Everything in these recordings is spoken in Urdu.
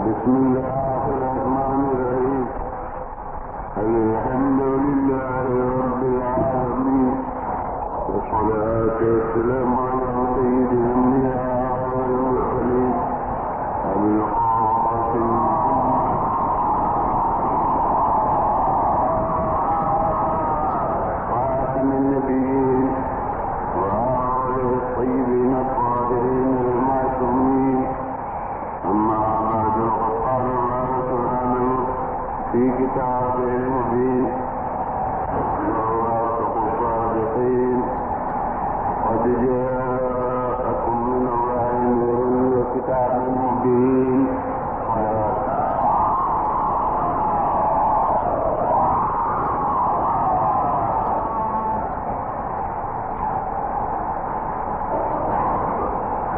بسم الله الرحمن الرحيم. الحمد لله رب العالمين، والصلاة والسلام على سيد الأنبياء والمرسلين أبي القاسم خاتم النبيين وآله الطيبين الطاهرين المعصومين. أما بعد، فقال الله سبحانه في كتابه المبين: وصراط الصادقين قد جاءكم من الله نور وكتاب مبين.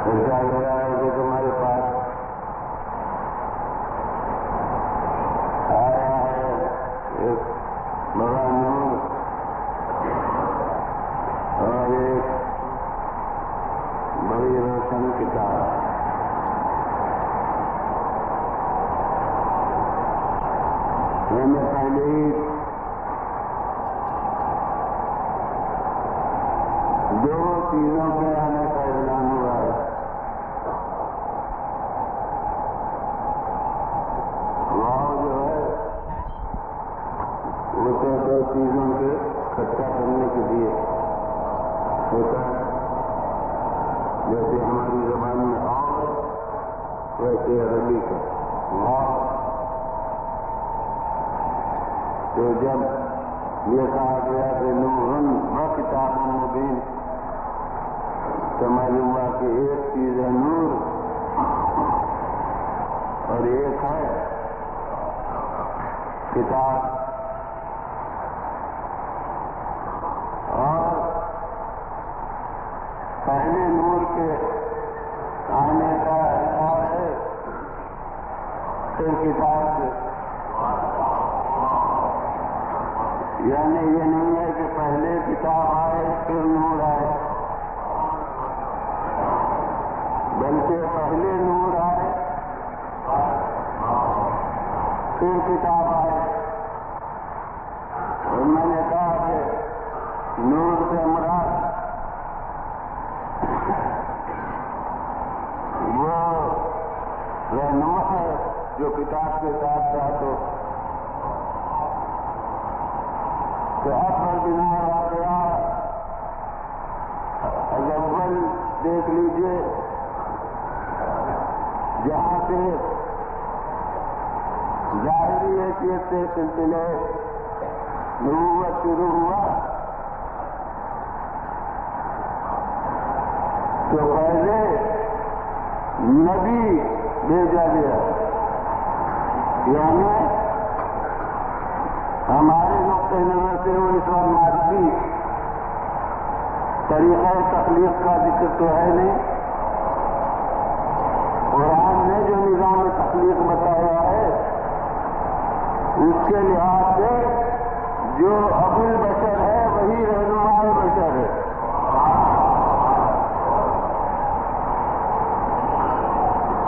ایسا لگ رہا ہے کہ تمہارے پاس آیا ہے ایک بڑا نور اور ایک بڑی روشن کتاب. میں نے پہلے ہی دو چیزوں کے آنے کا اعلان ہوا ہے. دو چیزوں کے اکٹھا کرنے کے لیے ہوتا ہے. جیسے ہماری زبان میں اور ویسے عربی کا واو. تو جب یہ کہا گیا کہ نورن و کتاب مبین، تو معلوم ہوا کہ ایک چیز ہے نور اور ایک ہے کتاب. پہلے نور کے آنے کا احساس ہے پھر کتاب سے. یعنی یہ نہیں ہے کہ پہلے کتاب آئے پھر نور آئے، بلکہ پہلے نور آئے پھر کتاب آئے. اور میں نے کہا کہ نور سے مراد وہ رہنما ہے جو کتاب کے ساتھ ساتھ ہو. تو اب پر بنا آ گیا اول دیکھ لیجیے جہاں سے ظاہری حیثیت سے سلسلے نبوت شروع ہوا تو پہلے نبی بھیجا گیا. یعنی ہمارے نقطۂ نظر سے وہ اس وقت مادی طریقہ تخلیق کا ذکر تو ہے نہیں. قرآن نے جو نظام تخلیق بتایا ہے اس کے لحاظ سے جو ابو البشر ہے وہی رہنما بشر ہے.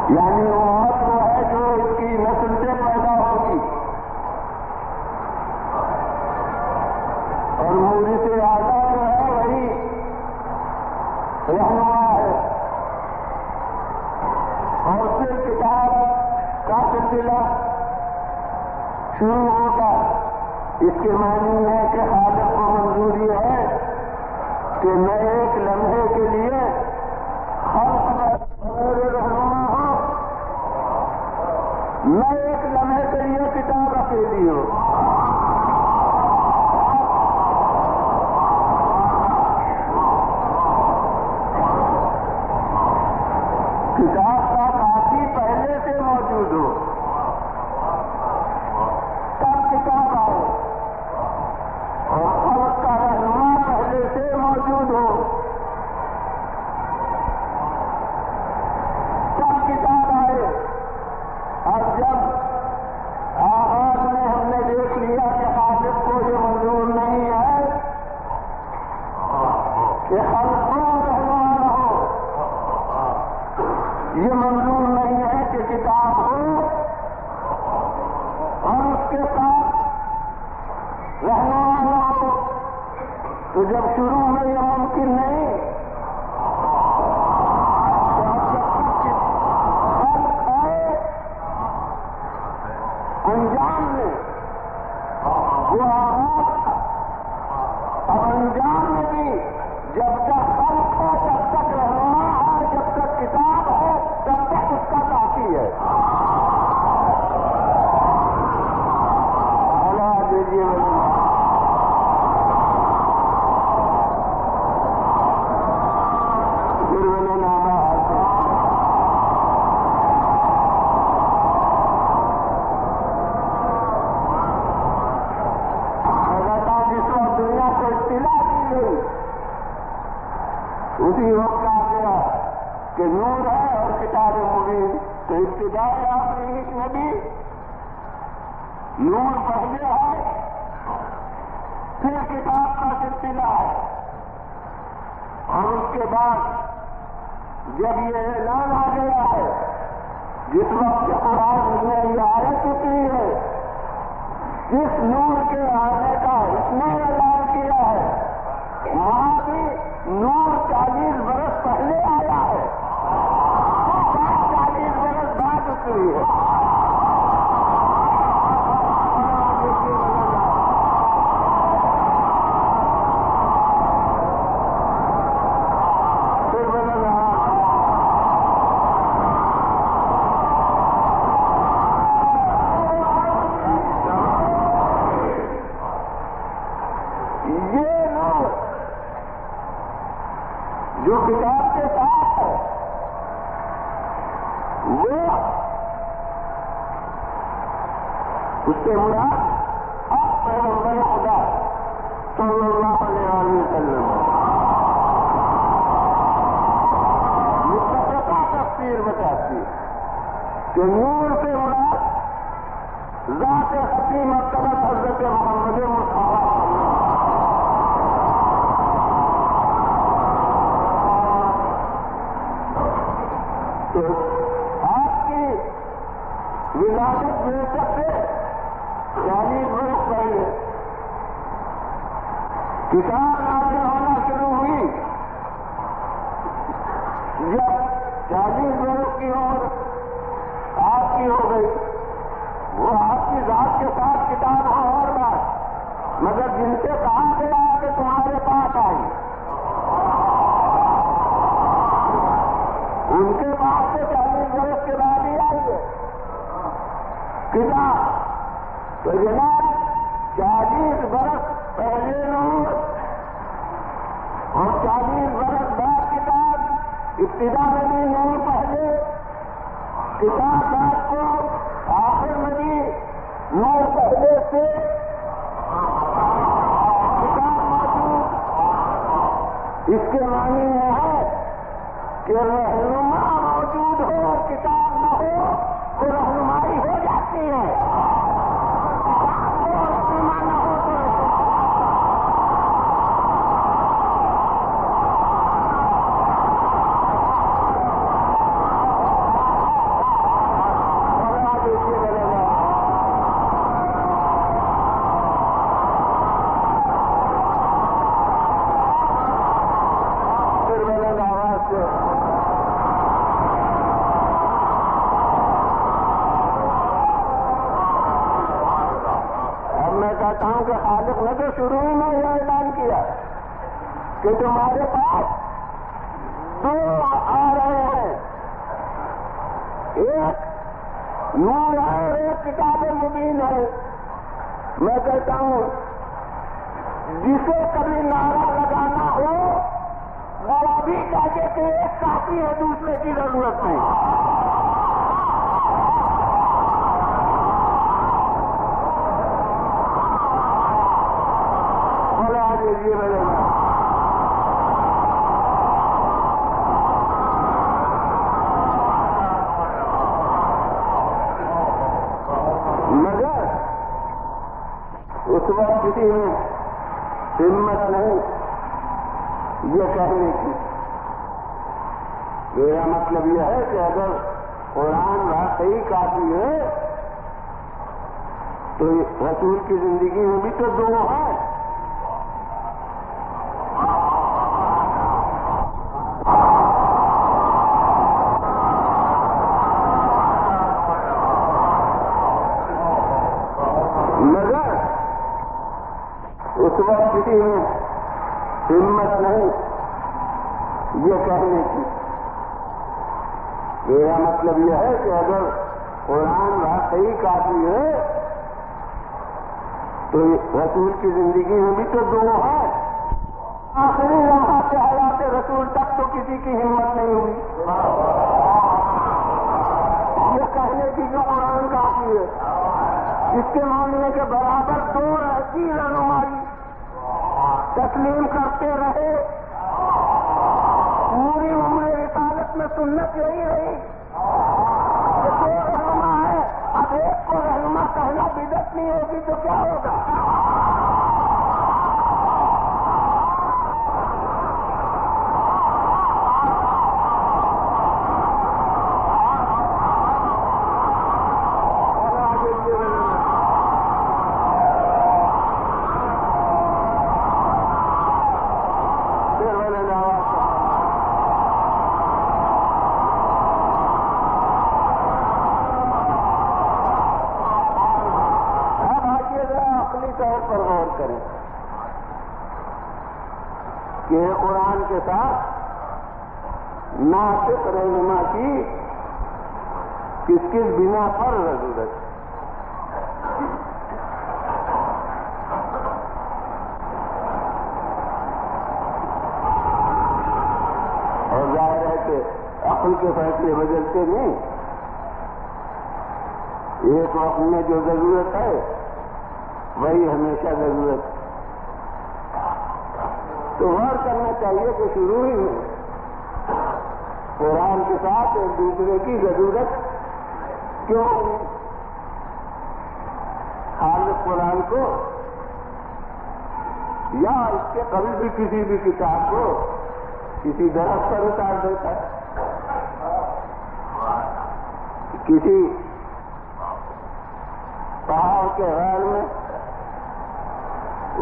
یعنی امت وہ ہے جو اس کی نسل سے پیدا ہوگی اور مورث اعلیٰ جو ہے وہی رہنما ہے. اور پھر کتاب کا سلسلہ شروع ہوگا. اس کے معنی ہے کہ خالق کو منظوری ہے کہ میں ایک لمحے کے لیے خلق میں رہنما ہوں، میں ایک لمحے کے لیے کتاب اکیلی ہوں. کتاب کا کافی پہلے سے موجود ہو تب کتاب آئے، اور خلق کا رہنما پہلے سے موجود ہو تب کتاب آئے. اب جب آغاز میں ہم نے دیکھ لیا کہ خالق کو یہ منظور نہیں ہے کہ خلق کو رہنما ہو، یہ منظور نہیں ہے کہ کتاب ہو تو جب شروع میں یہ ممکن نہیں تو اب جب تک خلق ہے انجام میں وہ آغاز اب انجام میں بھی جب تک خلق ہے جب تک رہنما ہے جب تک کتاب ہے تب تک اس کا کافی ہے. اللہ دیجیے اسی وقت آ گیا کہ نور ہے اور کتاب مبین. تو ابتدائی آخری اس میں بھی نور پہلے ہے پھر کتاب کا سلسلہ ہے. اور اس کے بعد جب یہ اعلان آ گیا ہے جس وقت قرآن میں یہ آیت اتری ہے جس نور کے آنے کا اس نے اعلان کیا ہے وہاں بھی نور 40 برس پہلے آیا ہے 40 برس بعد اتری ہے. جو کتاب کے ساتھ ہے وہ اس سے مراد اب پیغمبر خدا صلی اللہ علیہ وسلم متفقہ تفسیر بتاتی ہے کہ نور سے مراد ذات حکیم مرتبہ حضرت محمد مصطفیٰ آپ کی ولادت بے شک سے 40 برس پہلے کتاب نازل ہونا شروع ہوئی. جب 40 برس کی عمر آپ کی ہو گئی وہ آپ کی ذات کے ساتھ کتاب ہو اور بات مگر جن سے کہا گیا کہ تمہارے پاس آئی ان کے پاس سے 40 برس کے بعد ہی آئی ہے کتاب. تو جناب 40 برس پہلے نور اور 40 برس بعد کتاب. ابتدا میں بھی نور پہلے کتاب بعد کو آخر میں بھی نور پہلے سے کتاب موجود. اس کے معنی یہ ہے کہ رہنما موجود ہو اور کتاب نہ ہو تو رہنمائی ہو جاتی ہے. کتاب ہو رہنما نہ ہو تو کہ خالق نے تو شروع میں یہ اعلان کیا کہ تمہارے پاس دو آ رہے ہیں ایک نور ہے اور ایک کتاب مبین ہے. میں کہتا ہوں جسے کبھی نعرہ لگانا ہو وہ ابھی چاہیے کہ ایک کافی ہے دوسرے کی ضرورت نہیں. مگر اس وقت کسی میں ہمت نہیں یہ کہنے کی. میرا مطلب یہ ہے کہ اگر قرآن واقعی کافی ہے تو رسول کی زندگی میں بھی تو دو ہیں کسی میں ہمت نہیں یہ کہنے کی. میرا مطلب یہ ہے کہ اگر قرآن واقعی کافی ہے تو رسول کی زندگی میں بھی تو دو ہے. آخری لمحہ سے حیات رسول تک تو کسی کی ہمت نہیں ہوئی یہ کہنے کی جو قرآن کافی ہے. اس کے معاملے کے برابر دو ایسی رہنمائی تسلیم کرتے رہے. پوری عمر رسالت میں سنت یہی رہی کہ دو رہنما ہے. اب ایک کو رہنما کہنا بدعت نہیں ہوگی تو کیا ہوگا؟ کہ قرآن کے ساتھ ناطق رہنما کی کس کس بنا پر ضرورت. اور ظاہر ہے کہ عقل کے فیصلے بدلتے نہیں. ایک وقت میں جو ضرورت ہے وہی ہمیشہ ضرورت. تو غور کرنا چاہیے کہ شروع ہی میں قرآن کے ساتھ ایک دوسرے کی ضرورت کیوں ہوئی. خالق قرآن کو یا اس کے قبل بھی کسی بھی کتاب کو کسی درخت پر اتار دیتا ہے, کسی پہاڑ کے غیر میں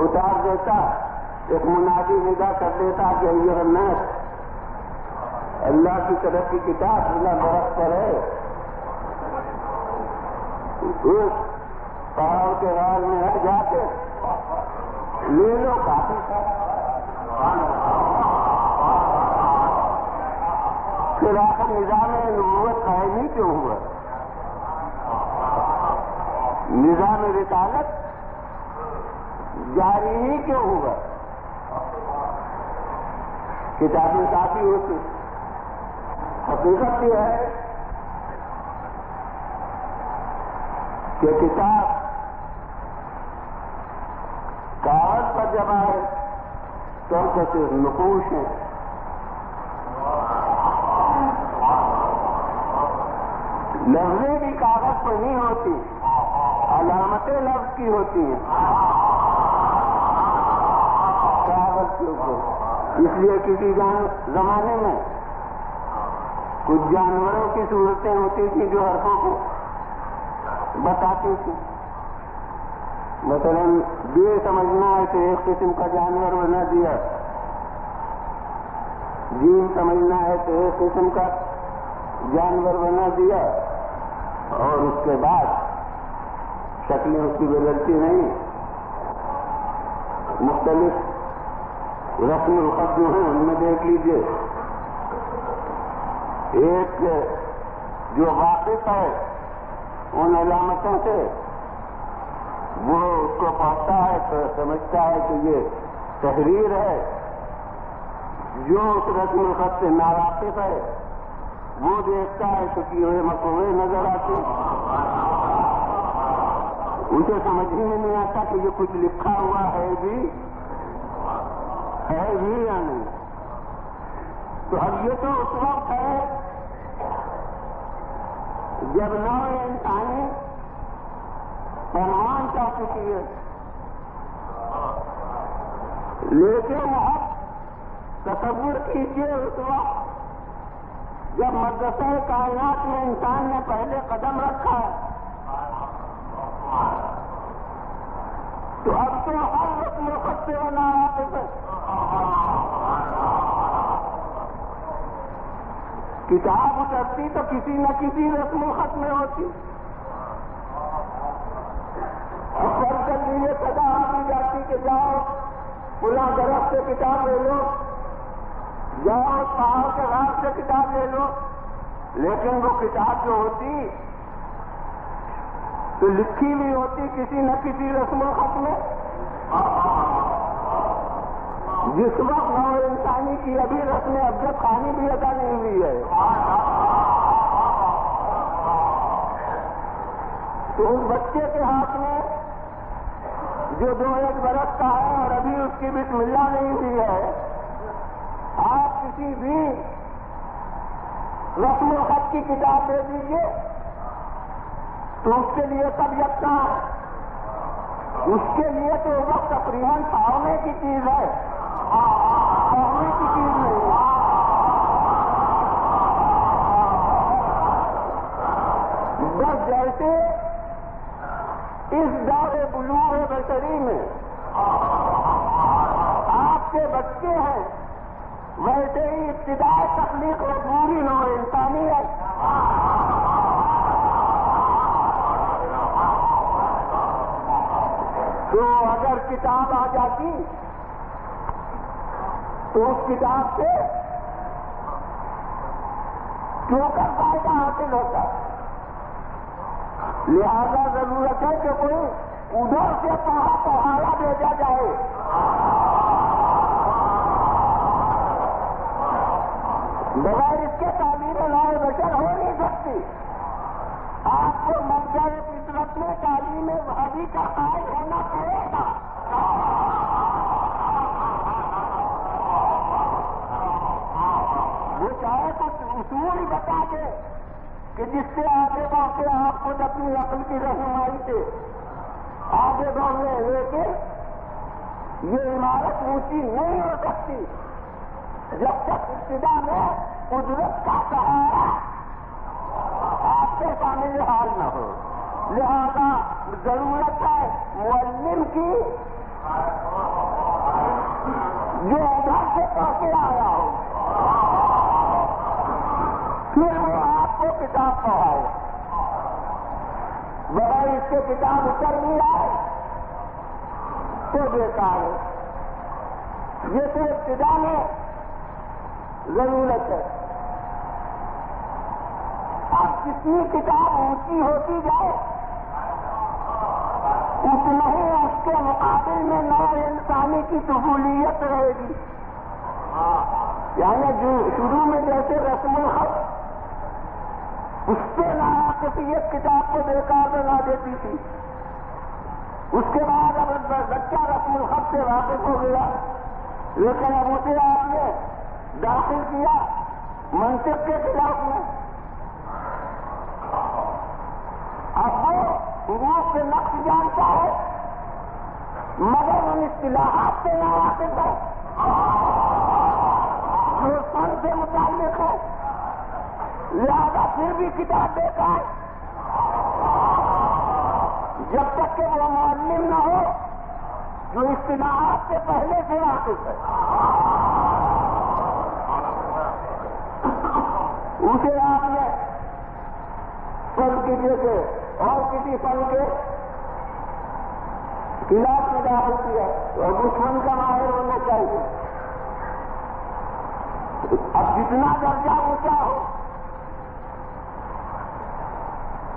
اتار دیتا, ایک منادی ندا کر دیتا کہ یہ الناس اللہ کی طرف کی کتاب اللہ درخت پر ہے. اس پہاڑ کے غار میں ہے جا کے لے لو کافی پھر آخر نظام نبوت قائم ہی کیوں ہوا؟ نظام رسالت جاری ہی کیوں ہوا؟ کتابیں کافی ہوتی. حقیقت یہ ہے کہ کتاب کاغذ پر جب آئے تو ان کو صرف نقوش ہیں. لفظیں بھی کاغذ پر نہیں ہوتی, علامتیں لفظ کی ہوتی ہیں کاغذ کے اوپر. اس لیے کسی زمانے میں کچھ جانوروں کی صورتیں ہوتی تھیں جو حرفوں کو بتاتی تھی. مثلا یہ سمجھنا ہے کہ ایک قسم کا جانور بنا دیا, جین سمجھنا ہے کہ ایک قسم کا جانور بنا دیا, اور اس کے بعد شکلیں اس کی بدلتی نہیں. مختلف رسم الخط جو ہیں ان میں دیکھ لیجیے, ایک جو واقف ہے ان علامتوں سے وہ اس کو پڑھتا ہے تو سمجھتا ہے کہ یہ تحریر ہے. جو اس رسم الخط سے ناواقف ہے وہ دیکھتا ہے تو کیے ہوئے مقوے نظر آتے ہیں. اسے سمجھ ہی میں نہیں آتا کہ یہ کچھ لکھا ہوا ہے بھی یا نہیں. تو اب یہ تو اس وقت ہے جب نو انسانی پروان کر چکی ہے, لیکن اب تصور کیجیے اس وقت جب مدرسہ کائنات میں انسان نے پہلے قدم رکھا ہے, تو اب تو ہر رسم الخط سے بنا ہے. کتاب اترتی تو کسی نہ کسی رسم الخط میں ہوتی. اب پڑھ کر لیے صدا کی جاتی کہ جاؤ فلاں درخت سے کتاب لے لو، جاؤ پہاڑ کے گھاٹ سے کتاب لے لو، لیکن وہ کتاب جو ہوتی تو لکھی بھی ہوتی کسی نہ کسی رسم الخط میں، جس وقت نو انسانی کی ابھی رسم ابجد خانی بھی ادا نہیں ہوئی ہے، تو اس بچے کے ہاتھ میں جو 2-1 برس کا ہے اور ابھی اس کی بسم اللہ نہیں ہوئی ہے، آپ کسی بھی رسم الخط کی کتاب دے دیجیے تو اس کے لیے سب یکساں ہے، اس کے لیے تو وہ تقریباً پڑھنے کی چیز ہے، پڑھنے کی چیز نہیں ہے۔ بس جیسے اس دور بلوغ بشری میں آپ کے بچے ہیں، ویسے ہی ابتدائی تخلیق میں پوری نو انسانی ہے۔ تو اگر کتاب آ جاتی تو اس کتاب سے کیوں کر فائدہ حاصل ہوتا، لہذا ضرورت ہے کہ کوئی ادھر سے پڑھایا بھیجا جائے۔ بغیر اس کے تعلیم نو بشر ہو نہیں سکتی۔ آپ کو مبدأ فطرت میں تعلیم وحی کا قائل ہونا پڑے گا۔ وہ چاہے کچھ اصول ہی بتا دے کہ جس سے آگے بڑھ کے آپ خود اپنی عقل کی رہنمائی سے آگے بڑھنے، لیکن یہ عمارت اونچی نہیں ہو سکتی جب تک ابتدا میں قدرت کا سہارا آپ کے شامل حال نہ ہو۔ لہذا ضرورت ہے معلم کی جو ادھر سے پڑھ کے آیا ہو، پھر وہ آپ کو کتاب پڑھائے۔ بغیر اس کے کتاب اتر نہیں آئے تو بیکار ہے۔ یہ تو ابتدا میں ضرورت ہے۔ اب جتنی کتاب اونچی ہوتی جائے اتنا ہی اس کے مقابل میں نو انسانی کی سہولیت رہے گی۔ یعنی جو شروع میں جیسے رسم الخط اس سے ناواقفیت کتاب کو بیکار بنا دیتی تھی، اس کے بعد اب بچہ رسم الخط سے واقف ہو گیا، لیکن اب اسے آپ نے داخل کیا منطق کے خلاف میں۔ اب وہ حروف کے نقش جانتا ہے مگر ان اصطلاحات سے ناواقف ہے جو فن سے متعلق ہے، لہذا پھر بھی کتاب بیکار جب تک کہ وہ معلم نہ ہو جو اصطلاحات سے پہلے سے واقف ہے۔ اسے آپ نے فن کی جگہ اور کسی فن کے کلاس میں داخل کیا اور اس فن کا ماہر ہونا چاہیے۔ اب جتنا درجہ اونچا ہو،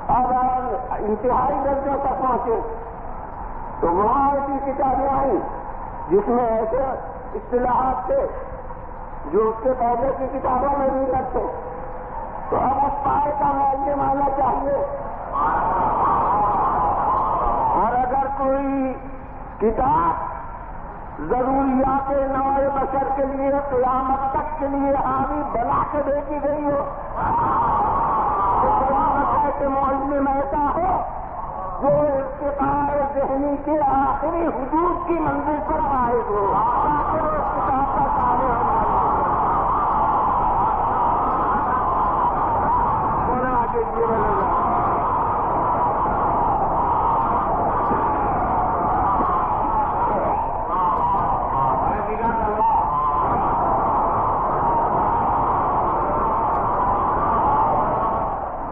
اب انتہائی درجوں تک پہنچے تو وہاں ایسی کتابیں آئیں جس میں ایسے اصطلاحات تھے جو اس کے پہلے کی کتابوں میں بھی رکھتے، تو اب اس پائے کا معلم آنا چاہیے۔ اور اگر کوئی کتاب ضروریات نوع بشر کے لیے قیامت تک کے لیے حاوی بنا کے بھیجی گئی ہو تو قیامت ہے کہ معلم ایسا ہو جو ارتقاء ذہنی کے آخری حدود کی منزل پر فائز ہو، تاکہ وہ اس کتاب کا سامنے ہو۔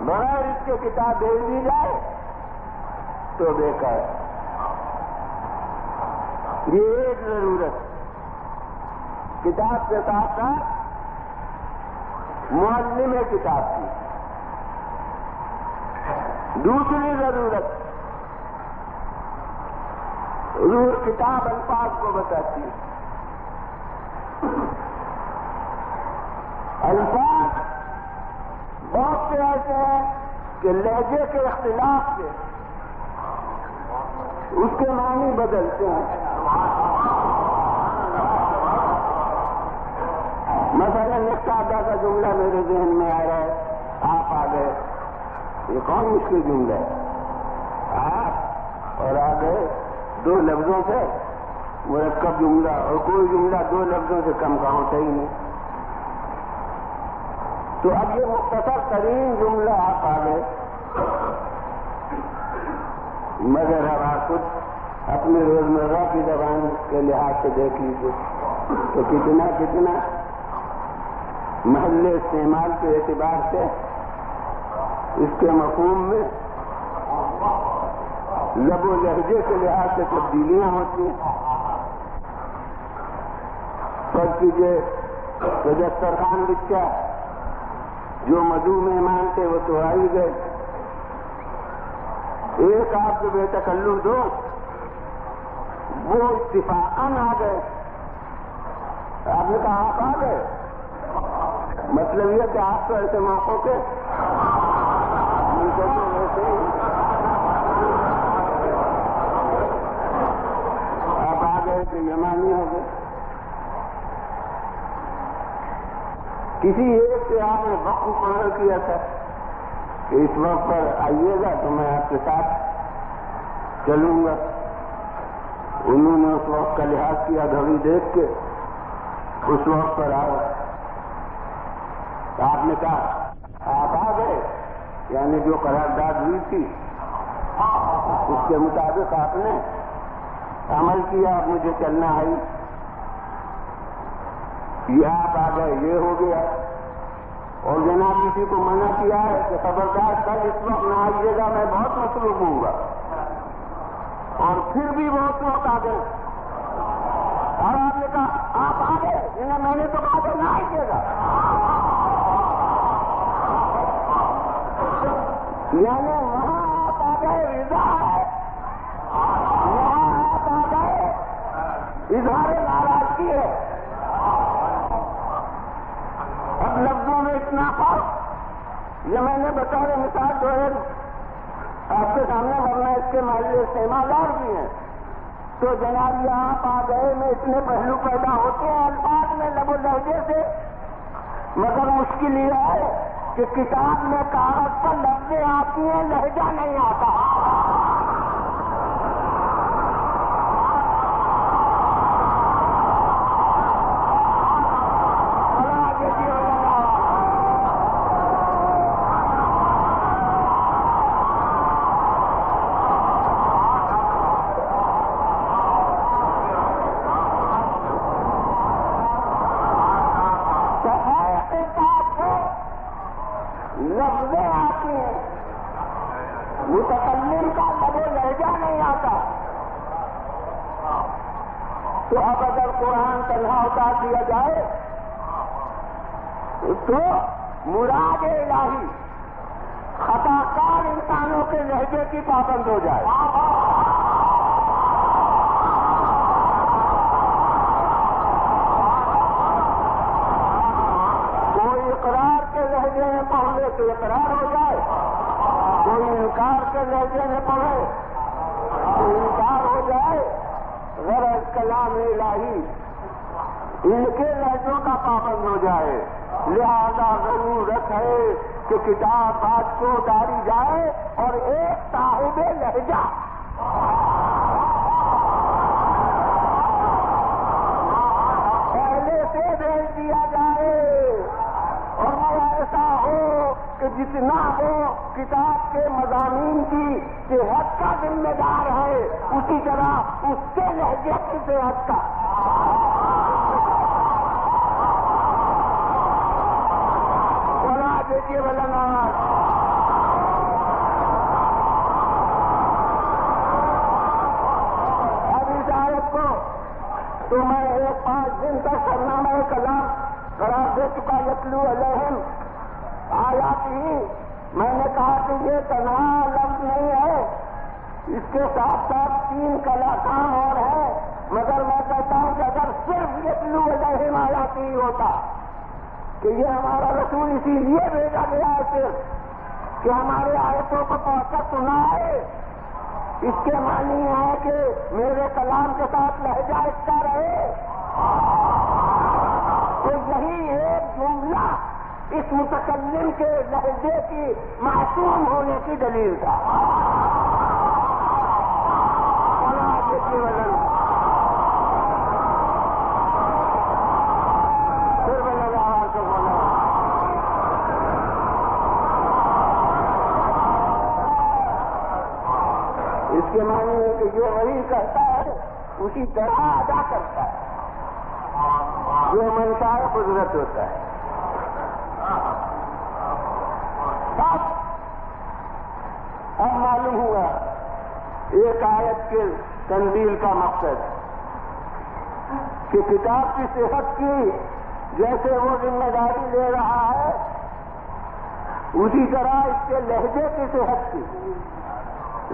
بغیر اس کے کتاب بھیج دی جائے تو بیکار۔ یہ ایک ضرورت کتاب کے ساتھ ساتھ معلم کتاب کی دوسری ضرورت حضور کتاب الفاظ کو بتاتی ہے. الفاظ بہت سے ایسے ہیں کہ لہجے کے اختلاف سے اس کے معنی بدلتے ہیں. مثلا ایک سادہ کا جملہ میرے ذہن میں آ رہا ہے، آپ آ گئے. یہ کون مشکل جملہ ہے؟ آپ اور آ گئے دو لفظوں سے مرکب جملہ، اور کوئی جملہ دو لفظوں سے کم کا ہوتا ہی نہیں. تو اب یہ مختصر ترین جملہ آپ آ گئے، مگر اب آپ خود اپنے روزمرہ کی زبان کے لحاظ سے دیکھ لیجیے تو کتنا محل استعمال کے اعتبار سے اس کے مفہوم میں لب و لہجے کے لحاظ سے تبدیلیاں ہوتی ہیں. فرض کیجیے تو دسترخوان بچا، جو مدعو مہمان تھے وہ تو آ ہی گئے. ایک آپ جو بے تکلف دو وہ اتفاقاً آ گئے. آپ نے کہا آپ آ گئے، مطلب یہ کہ آپ تو ایسے موقعوں کے آپ آ گئے تو مہمانی ہو گئے. کسی ایک سے آپ نے وقت مقرر کیا تھا کہ اس وقت پر آئیے گا تو میں آپ کے ساتھ چلوں گا. انہوں نے اس وقت کا لحاظ کیا، گھڑی دیکھ کے اس وقت پر آؤ. آپ نے کہا آپ آ گئے، یعنی جو قرارداد ہوئی تھی اس کے مطابق آپ نے عمل کیا. اب مجھے چلنا ہے، یہ آپ آ گئے، یہ ہو گیا. اور جناب کسی کو منع کیا ہے کہ خبردار کل اس وقت نہ آئیے گا، میں بہت مصروف ہوں گا، اور پھر بھی بہت وقت آ گئے. اور آپ نے کہا آپ آ گئے، میں نے تو کہا نہ آئیے گا. یعنی وہاں آپ آ گئے رضا ہے، وہاں آپ آ گئے اظہار ناراضگی ہے. اب لفظوں میں اتنا فرق، یہ میں نے بطور مثال جو ہے آپ کے سامنے، ورنہ اس کے محل استعمال اور بھی ہیں. تو جناب یہ آپ آ گئے میں اتنے پہلو پیدا ہوتے ہیں الفاظ میں لب و لہجے سے، مگر مشکل یہ ہے کہ کتاب میں کاغذ پر لفظیں آتی ہیں، لہجہ نہیں آتا. لفظیں آتی ہیں، متکلم کا لب و لہجہ نہیں آتا. تو اب اگر قرآن تنہا اتار دیا جائے تو مراد الہی خطا کار انسانوں کے لہجے کی پابند ہو جائے. کوئی اقرار کے لہجے میں پڑھ لے تو اقرار ہو جائے، کوئی انکار کے لہجے میں پڑھے تو انکار ہو جائے. غرض کلام الہی ان کے لہجوں کا پابند ہو جائے. لہذا ضرورت ہے کہ کتاب بات کو اتاری جائے اور ایک صاحب لہجہ پہلے سے بھیج دیا جائے، اور ایسا ہو کہ جتنا وہ کتاب کے مضامین کی صحت کا ذمہ دار ہے اسی طرح اس کے لہجے کی صحت کا. بولا دیکھیے بلنار اب اس آیت کو تو میں 5 دن کا سرنامہ کلام قرار دے چکا یتلو علیہم آیات ہی. میں نے کہا کہ یہ تنہا لفظ نہیں ہے، اس کے ساتھ ساتھ 3 کام اور ہے. مگر میں کہتا ہوں کہ اگر صرف یتلو علیہم آیات ہی ہوتا کہ یہ ہمارا رسول اسی لیے بھیجا گیا ہے صرف کہ ہمارے آیتوں کو پڑھ کر سنائے. اس کے معنی ہے کہ میرے کلام کے ساتھ لہجہ اچھا رہے. تو یہی ایک جملہ اس متکلم کے لہجے کی معصوم ہونے کی دلیل تھا. اس کے معنی ہے کہ جو وہی کرتا ہے اسی طرح ادا کرتا ہے جو منشاء قدرت ہوتا ہے. اب معلوم ہوا ایک آیت کے تنزیل کا مقصد کہ کتاب کی صحت کی جیسے وہ ذمہ داری لے رہا ہے اسی طرح اس کے لہجے کی صحت کی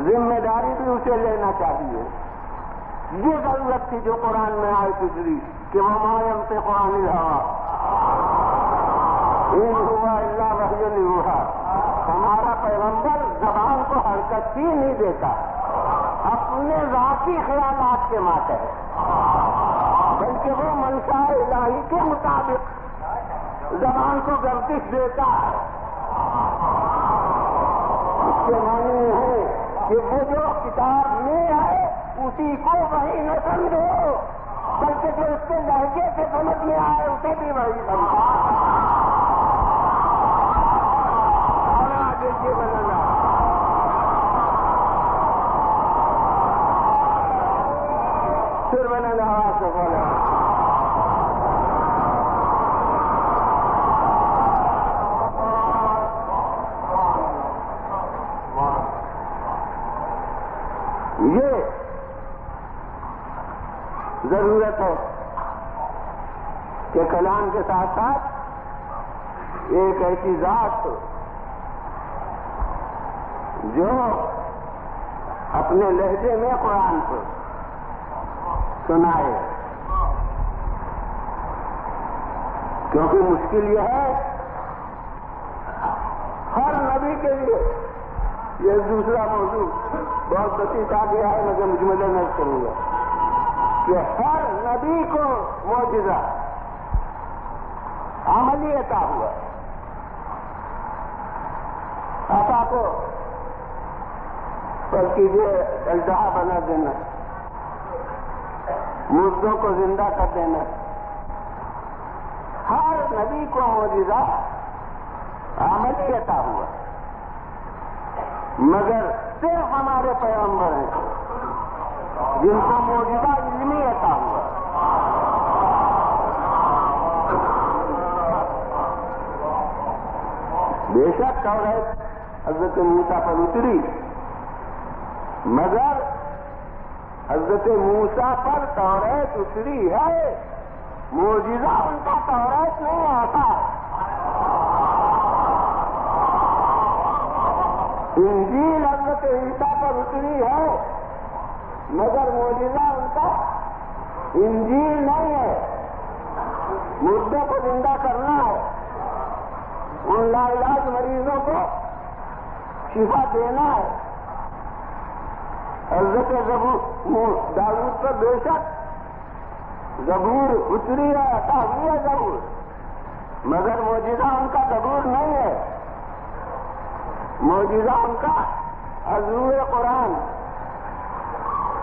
ذمہ داری بھی اسے لینا چاہیے. یہ ضرورت تھی جو قرآن میں آئی گزری کہ وہ مایم سے قرآن الہوا ان ہوا اللہ وحی یوحا. ہمارا پیغمبر زبان کو حرکت ہی نہیں دیتا، اپنے ذاتی خیالات کے ماتے ہے، بلکہ وہ منشاء الہی کے مطابق زبان کو گردش دیتا ہے. اس کے معنی ہے کہ وہ جو کتاب میں ہے اسی کو وہی نہ سمجھو بلکہ جو اس کے لہجے سے سمجھ میں آئے اسے بھی وہی سمجھو. اور آگے یہ بنانا پھر بنانا آواز سے بولا. یہ ضرورت ہے کہ کلام کے ساتھ ساتھ ایک ایسی ذات جو اپنے لہجے میں قرآن کو سنائے، کیونکہ مشکل یہ ہے ہر نبی کے لیے. یہ دوسرا موضوع بہت بسیط آ گیا ہے مگر مجملہ نہ کروں گا کہ ہر نبی کو معجزہ عملی عطا ہوا. عطا کو پر کیجیے التہا بنا دینا، مردوں کو زندہ کر دینا. ہر نبی کو معجزہ عملی عطا ہوا، مگر صرف ہمارے پیغمبر ہیں جن کو معجزہ علمی عطا ہوا. بے شک توریت حضرت موسیٰ پر اتری، مگر حضرت موسیٰ پر توریت اتری ہے، معجزہ ان کا توریت نہیں آتا. انجیل حضرت عیسیٰ پر اتری ہے مگر معجزہ ان کا انجیل نہیں ہے. مردوں کو زندہ کرنا ہے، ان لاعلاج مریضوں کو شفا دینا ہے. حضرت داؤد پر بے شک زبور اتری ہے، عطا ہوئی ہے زبور، مگر معجزہ ان کا زبور نہیں ہے. معجزہ ان کا حضور قرآن،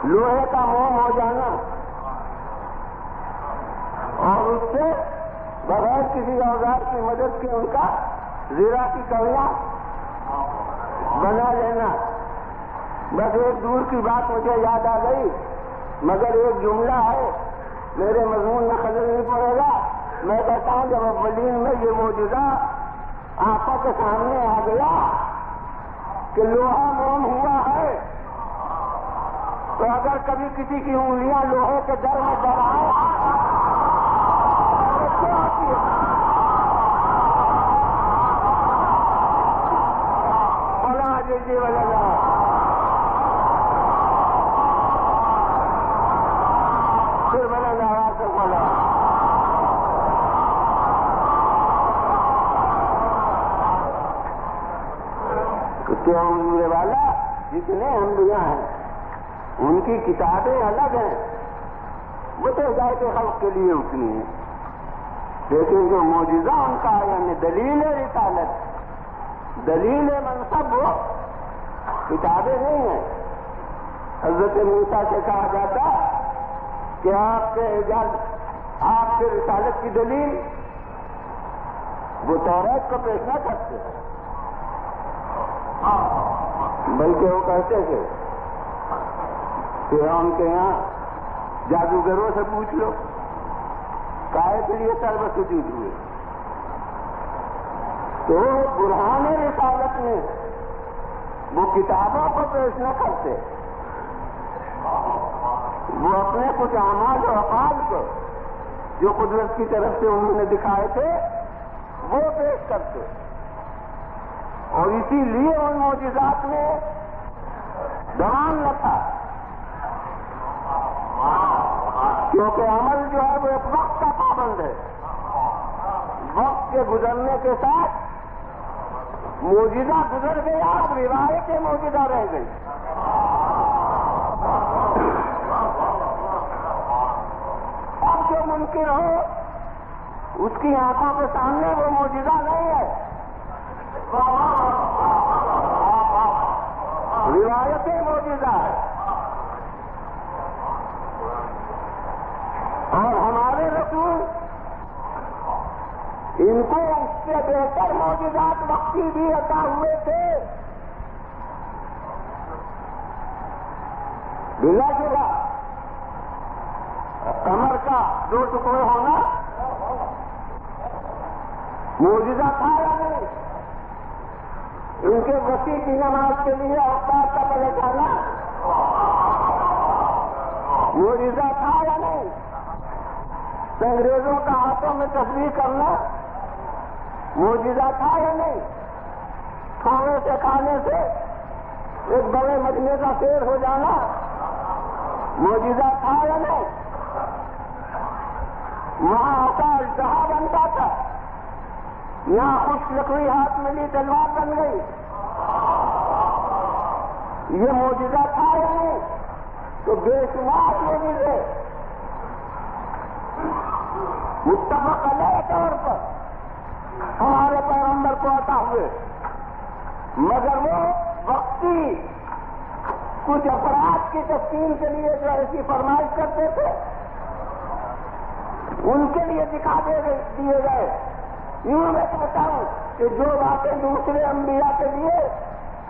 لوہے کا موم ہو جانا اور اس سے بغیر کسی اوزار کی مدد کے ان کا زیرہ کی کڑیاں بنا لینا. بس ایک دور کی بات مجھے یاد آ گئی، مگر ایک جملہ ہے، میرے مضمون میں خلل نہیں پڑے گا. میں کہتا ہوں جب اولین میں یہ معجزہ آنکھوں کے سامنے آ گیا کہ لوہا موم ہوا ہے، تو اگر کبھی کسی کی انگلیاں لوہے کے در میں دبائیں کہ حضور والا جتنے انبیاء ہیں ان کی کتابیں الگ ہیں، وہ تو ہدایت خلق کے لیے اتنی ہیں، لیکن جو معجزہ ان کا یعنی دلیل رسالت، دلیل منصب، وہ کتابیں نہیں ہیں۔ حضرت موسیٰ سے کہا جاتا کہ آپ کے رسالت کی دلیل، وہ توریت کو پیش نہ کرتے، بلکہ وہ کہتے تھے فرعون کے یہاں جادوگروں سے پوچھ لو کائے کے لیے سرو سجود ہوئے۔ تو برہان رسالت میں وہ کتابوں کو پیش نہ کرتے، وہ اپنے کچھ اعمال و افعال کو جو قدرت کی طرف سے انہوں نے دکھائے تھے وہ پیش کرتے، اور اسی لیے ان معجزات میں دوام نہ تھا، کیونکہ عمل جو ہے وہ ایک وقت کا پابند ہے، وقت کے گزرنے کے ساتھ معجزہ گزر گیا، روایت معجزہ رہ گئی۔ اب جو ممکن ہو اس کی آنکھوں کے سامنے وہ معجزہ نہیں ہے، روایت معجزہ ہے، اور ہمارے رسول ان کو اس سے بہتر معجزات وقتی بھی عطا ہوئے تھے، بلا شبہ کمر کا 2 ٹکڑے ہونا معجزہ تھا یا نہیں؟ ان کے وسیع کی نماز کے لیے اوقات کا پلٹ آنا معجزہ تھا یا نہیں؟ انگریزوں کا ہاتھوں میں تصویر کرنا معجزہ تھا یا نہیں؟ کھانے سے کھانے سے ایک بڑے مجمے کا شیر ہو جانا معجزہ تھا یا نہیں؟ وہاں کا اجتہا بنتا تھا، یہاں خشک لکڑی ہاتھ میں لی تلوار بن گئی، یہ معجزہ تھا یا نہیں؟ تو بے شمار معجزے متفق علیہ طور پر ہمارے پیغمبر کو عطا ہوئے، مگر وہ وقتی کچھ افراد کی تسکین کے لیے جو ایسی فرمائش کرتے تھے ان کے لیے دکھا دیے گئے۔ یوں میں کہتا ہوں کہ جو باتیں دوسرے انبیاء کے لیے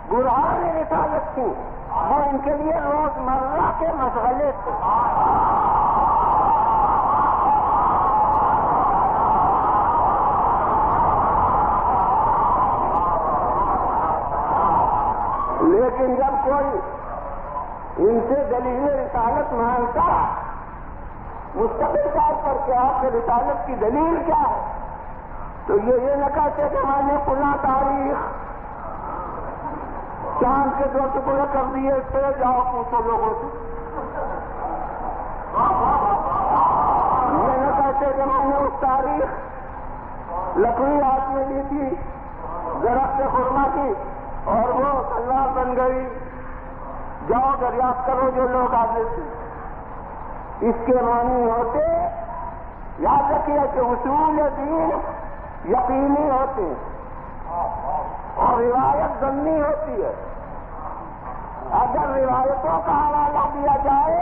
برہان رسالت تھی وہ ان کے لیے روزمرہ کے مشغلے تھے۔ لیکن جب کوئی ان سے دلیل رسالت مانگتا مستقل طور پر کہ آپ کے رسالت کی دلیل کیا ہے، تو یہ نہ کہتے کہ میں نے فلاں تاریخ چاند کے 2 ٹکڑے کر دیے، اس پہ جاؤ پوچھو لوگوں سے۔ یہ نہ کہتے کہ میں نے اس تاریخ لکڑی ہاتھ میں لی تھی درخت خرما کی اور وہ تلوار بن گئی، جاؤ دریافت کرو جو لوگ آتے تھے۔ اس کے معنی ہوتے، یاد رکھیے کہ اصول دین یقینی ہوتے ہیں اور روایت ضمنی ہوتی ہے۔ اگر روایتوں کا حوالہ دیا جائے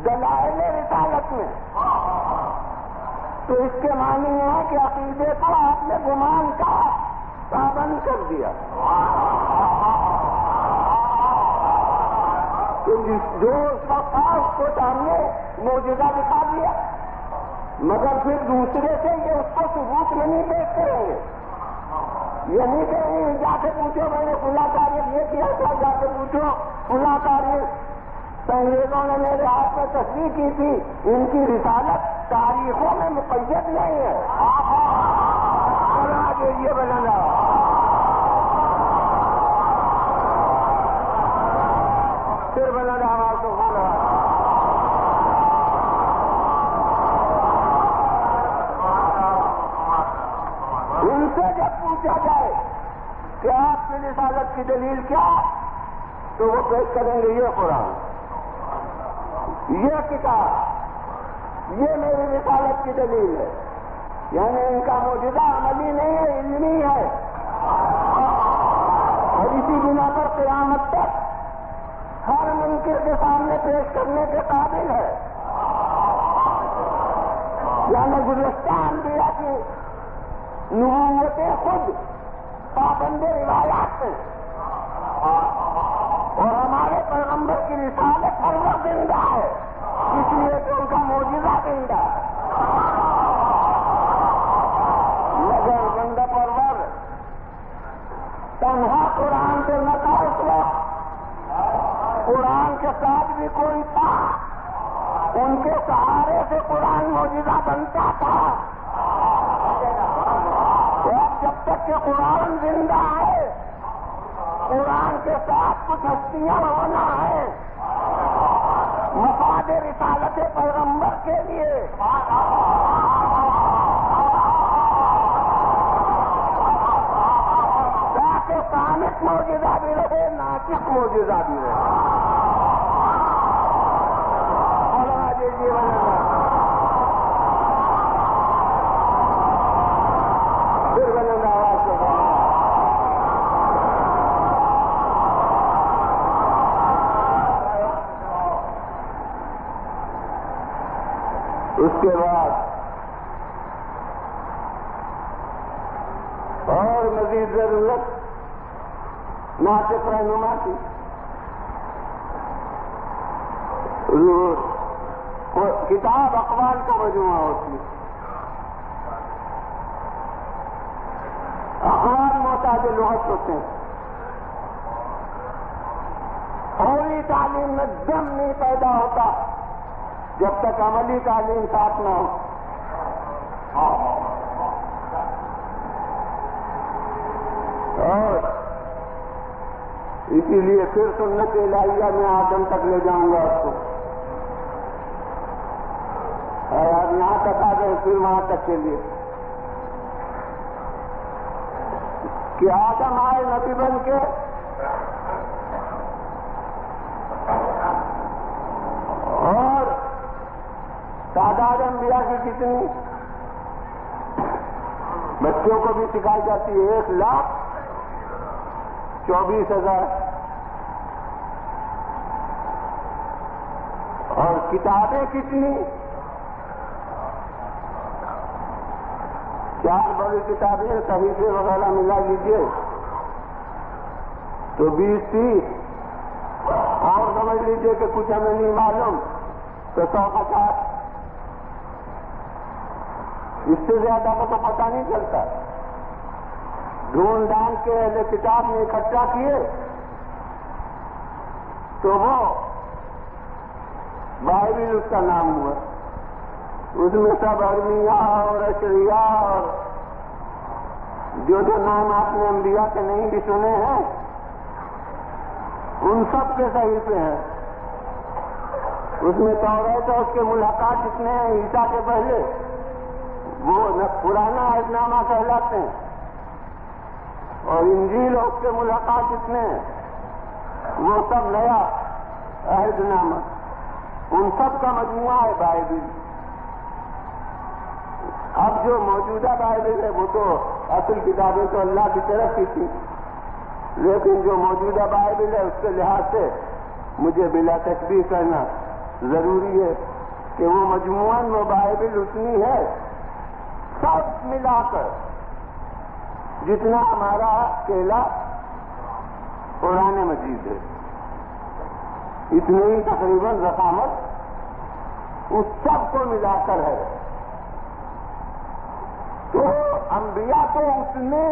دلائل رسالت میں تو اس کے معنی ہے کہ عقیدے کو آپ نے گمان کا پابند کر دیا، جو اس وقت تھا اس کو سامنے معجزہ دکھا دیا، مگر پھر دوسرے سے یہ اس کو ثبوت میں نہیں پیش کریں گے، یہ نہیں کہیں گے جا کے پوچھو میں نے فلاں تاریخ یہ کیا تھا، جا کے پوچھو فلاں تاریخ انگریزوں نے میرے ہاتھ میں تصویر کی تھی۔ ان کی رسالت تاریخوں میں مقید نہیں ہے، یہ بنانا پھر بنانا آواز تو بولا۔ ان سے جب پوچھا جائے کہ آپ کی رسالت کی دلیل کیا؟ تو وہ پیش کریں گے یہ قرآن، یہ کتاب، یہ میری رسالت کی دلیل ہے۔ یعنی ان کا معجزہ عملی نہیں ہے، علمی ہے، اور اسی بنا پر قیامت تک ہر منکر کے سامنے پیش کرنے کے قابل ہے۔ یعنی گزشتہ انبیاء کی نبوتیں خود پابند روایات ہیں، اور ہمارے پیغمبر کی رسالت ہر وقت زندہ ہے، اس لیے کہ ان کا معجزہ زندہ ہے۔ مگر بندہ پرور تنہا قرآن سے نہ تھا اس وقت، قرآن کے ساتھ بھی کوئی تھا، ان کے سہارے سے قرآن معجزہ بنتا تھا۔ تو اب جب تک کہ قرآن زندہ ہے، قرآن کے ساتھ کچھ ہستیاں ہونا ہے مفاد رسالت پیغمبر کے لیے۔ تاکہ سامک معجزہ بھی رہے، ناطق معجزہ بھی رہے۔ اس کے بعد اور مزید ضرورت ناطق رہنما کی، کتاب اقوال کا مجموعہ ہوتی ہے، اقوال محتاج لغت ہوتے ہیں۔ فوری تعلیم میں دم نہیں پیدا ہوتا جب تک عملی تعلیم ساتھ نہ ہو۔ اور اسی لیے پھر سنت الہیہ میں آدم تک لے جاؤں گا آپ کو، اور آپ یہاں تک آ گئے پھر وہاں تک کے لیے کہ آدم آئے نبی بن کے، اور تعداد انبیاء کی کتنی بچوں کو بھی سکھائی جاتی ہے، 1,24,000، اور کتابیں کتنی، 4 بڑی کتابیں صحیفے وغیرہ ملا لیجیے تو 20-30، اور سمجھ لیجیے کہ کچھ ہمیں نہیں معلوم تو 150، اس سے زیادہ کا تو پتہ نہیں چلتا۔ ڈھونڈ ڈھانڈ کے اہل کتاب نے اکٹھا کیے تو وہ بائبل اس کا نام ہوا، اس میں سب ارمیہ اور اشعیا اور جو نام آپ نے انبیاء کے نہیں بھی سنے ہیں ان سب کے صحیفے ہیں۔ اس میں توریت اور اس کے ملاقات جتنے ہیں عیسیٰ کے پہلے وہ پرانا عہد نامہ کہلاتے ہیں، اور انجیل اور اس کے ملاقات جتنے ہیں وہ سب نیا عہد نامہ، ان سب کا مجموعہ ہے بائبل۔ اب جو موجودہ بائبل ہے وہ تو اصل کتابیں تو اللہ کی طرف کی تھی، لیکن جو موجودہ بائبل ہے اس کے لحاظ سے مجھے بلا تشبیہ کرنا ضروری ہے کہ وہ مجموعاً وہ بائبل اتنی ہے، سب ملا کر جتنا ہمارا اکیلا قرآن مجید ہے، اتنی ہی تقریباً رقامت اس سب کو ملا کر ہے۔ تو انبیاء تو اتنے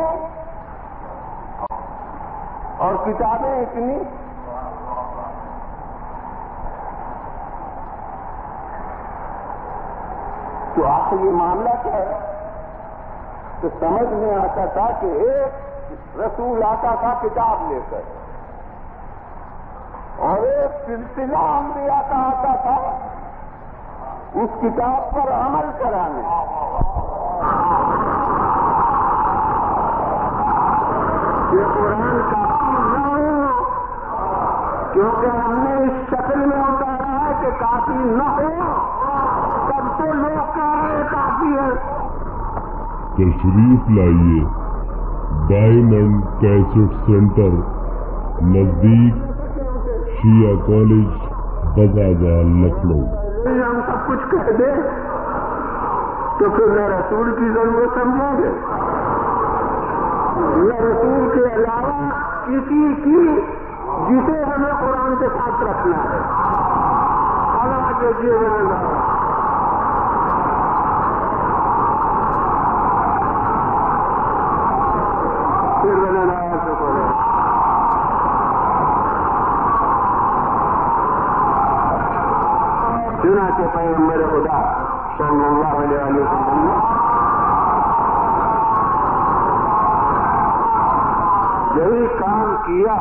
اور کتابیں اتنی، تو آخر یہ معاملہ کیا ہے؟ تو سمجھ میں آتا تھا کہ ایک رسول آتا تھا کتاب لے کر، اور ایک سلسلہ انبیاء کا آتا تھا اس کتاب پر عمل کرانے۔ یہ قرآن کافی نہ ہو، کیونکہ ہم نے اس شکل میں اتارا ہے کہ کافی نہ ہو، تب تو لوگ کہہ رہے کافی ہے۔ تشریف لائیے ڈائمنڈ کیسٹ سینٹر، نزدیک شیعہ کالج، بازار لکھنؤ۔ ہم سب کچھ کہہ دیں تو پھر نہ رسول کی ضرورت سمجھیں گے، نہ رسول کے علاوہ کسی کی جسے ہمیں قرآن کے ساتھ رکھنا ہے۔ اللہ کے جیون پھر بنا چنانچہ پیغمبر خدا صلی اللہ علیہ وسلم یہی کام کیا۔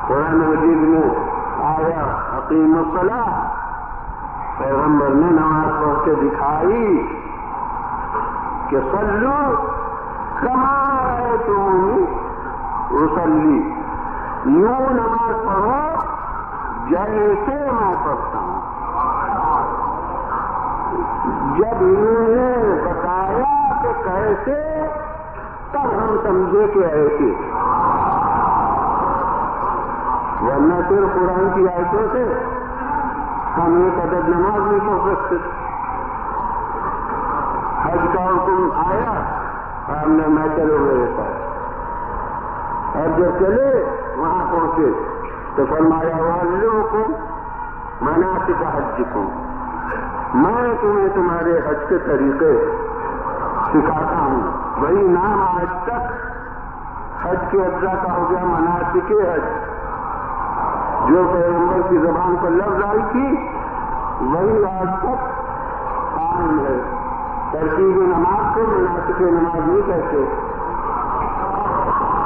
قرآن مجید میں آیا اقیم الصلاۃ، پیغمبر نے نماز پڑھ کے دکھائی کہ صلو کما رأیتمونی اصلی، یوں نماز پڑھو جیسے میں پڑھتا ہوں۔ جب انہوں نے بتایا کہ کیسے، تب ہم سمجھے کہ ایسے، ورنہ صرف قرآن کی آیتوں سے ہم ایک عدد نماز نہیں پڑھ سکتے۔ حج کا حکم آیا، ہم نے میں چلو میرے ساتھ، اور جب چلے وہاں پہنچے تو فرمایا وَعَلِّمُكُمْ مَنَاسِكَ حَجِّكُمْ، میں تمہیں تمہارے حج کے طریقے سکھاتا ہوں۔ وہی نام آج تک حج کے اجزاء کا ہو گیا، مناسک حج، جو پیغمبر کی زبان پر لفظ آئی تھی وہی آج تک قائم ہے۔ ترتیب نماز کو مناسک نماز نہیں کہتے،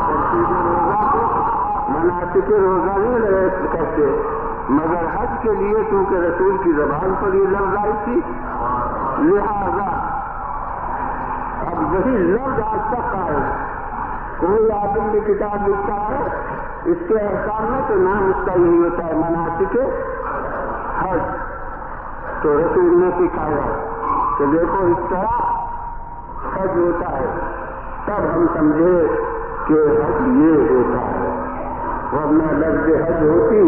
ترتیب روزہ کو مناسک روزہ نہیں کہتے، مگر حج کے لیے چونکہ رسول کی زبان پر یہ لفظ آئی تھی، لہذا اب وہی لفظ آج تک قائم ہے۔ کوئی آدمی کی کتاب لکھتا ہے اس کے احکام میں تو نام اس کا یہی ہوتا ہے مناسک حج، تو رسول نے سکھایا کہ دیکھو اس طرح حج ہوتا ہے، تب ہم سمجھے کہ حج یہ ہوتا ہے، ورنہ لفظ حج ہوتی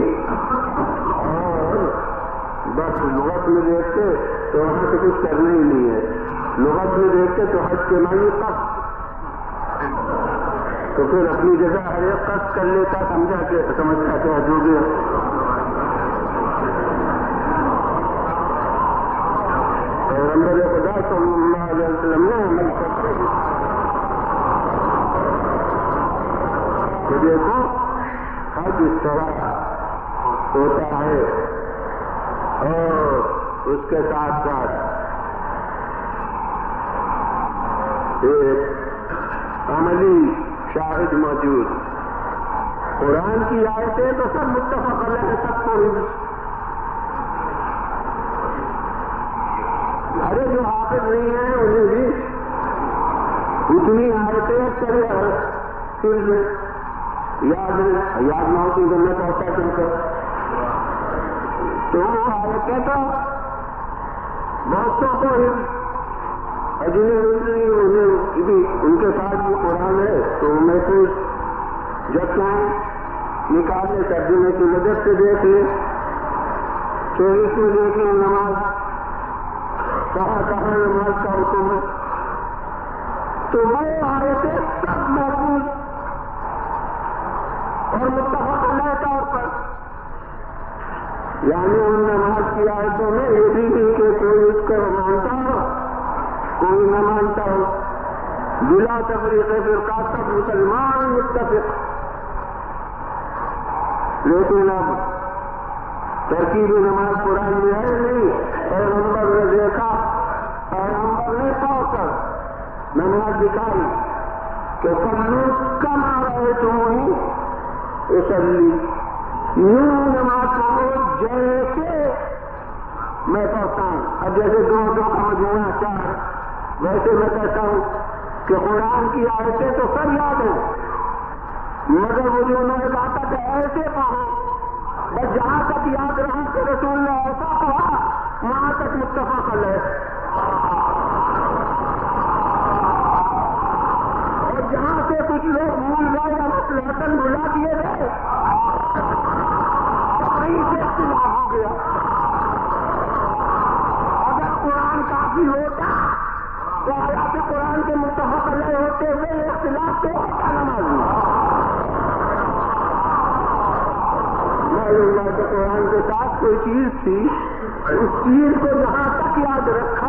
اور بس لغت میں دیکھتے تو وہاں سے کچھ کرنا ہی نہیں ہے، لغت میں دیکھتے تو حج کے معنی قصد، تو پھر اپنی جگہ ہر ایک قصد کر لیتا، سمجھتا کہ حج ہو گیا۔ پیغمبر خدا صلی اللہ علیہ وسلم نے عمل کرتے کہ دیکھو حج اس طرح ہوتا ہے، اور اس کے ساتھ ساتھ ایک عملی شاہد موجود، قرآن کی آیتیں تو سب متفق علیہ، سب کو ارے جو حافظ نہیں ہیں انہیں بھی اتنی آیتیں کرے پھر یاد نہ ہوتی تو میں کہتا کیوں تو وہ آیتیں تو بہتوں کو انہیں بھی ان کے ساتھ بھی قرآن ہے تو محفوظ جب چاہیں نکال لے، ترجمے کی مدد سے دیکھ لے، تو اس میں دیکھ لیں نماز کہاں کہاں نماز کا حکم ہے، تو وہ آیتیں سب محفوظ اور متفق علیہ طور پر، یعنی ان نماز کی آیتوں میں یہ بھی نہیں کہ کوئی اس کو مانتا ہو کوئی نہ مانتا ہو، بلا تفریق فرقہ سب مسلمان متفق، لیکن اب ترکیب نماز قرآن میں ہے نہیں، پیغمبر نے دیکھا، پیغمبر نے پڑھ کر نماز دکھائی کہ صلو کما رأیتمونی اصلی، یوں نماز پڑھو جیسے میں پڑھتا ہوں، اب جیسے دو کا مجموعہ چار، ویسے میں کہتا ہوں کہ قرآن کی آیتیں تو سب یاد ہیں، مگر وہ جو انہوں نے کہا کہ ایسے کہا، بس جہاں تک یاد رہا کہ رسول نے ایسا کہا وہاں تک متفق ہے، اور جہاں سے کچھ لوگ بھول گئے یا مصلحتاً بھلا دیے گئے وہیں سے اختلاف ہو گیا۔ اگر قرآن کافی ہوتا تو آیات قرآن کے متفق علیہ ہوتے ہوئے اختلاف تو ہوتا نماز میں۔ اللہ کے قرآن کے ساتھ کوئی چیز تھی، اس چیز کو جہاں تک یاد رکھا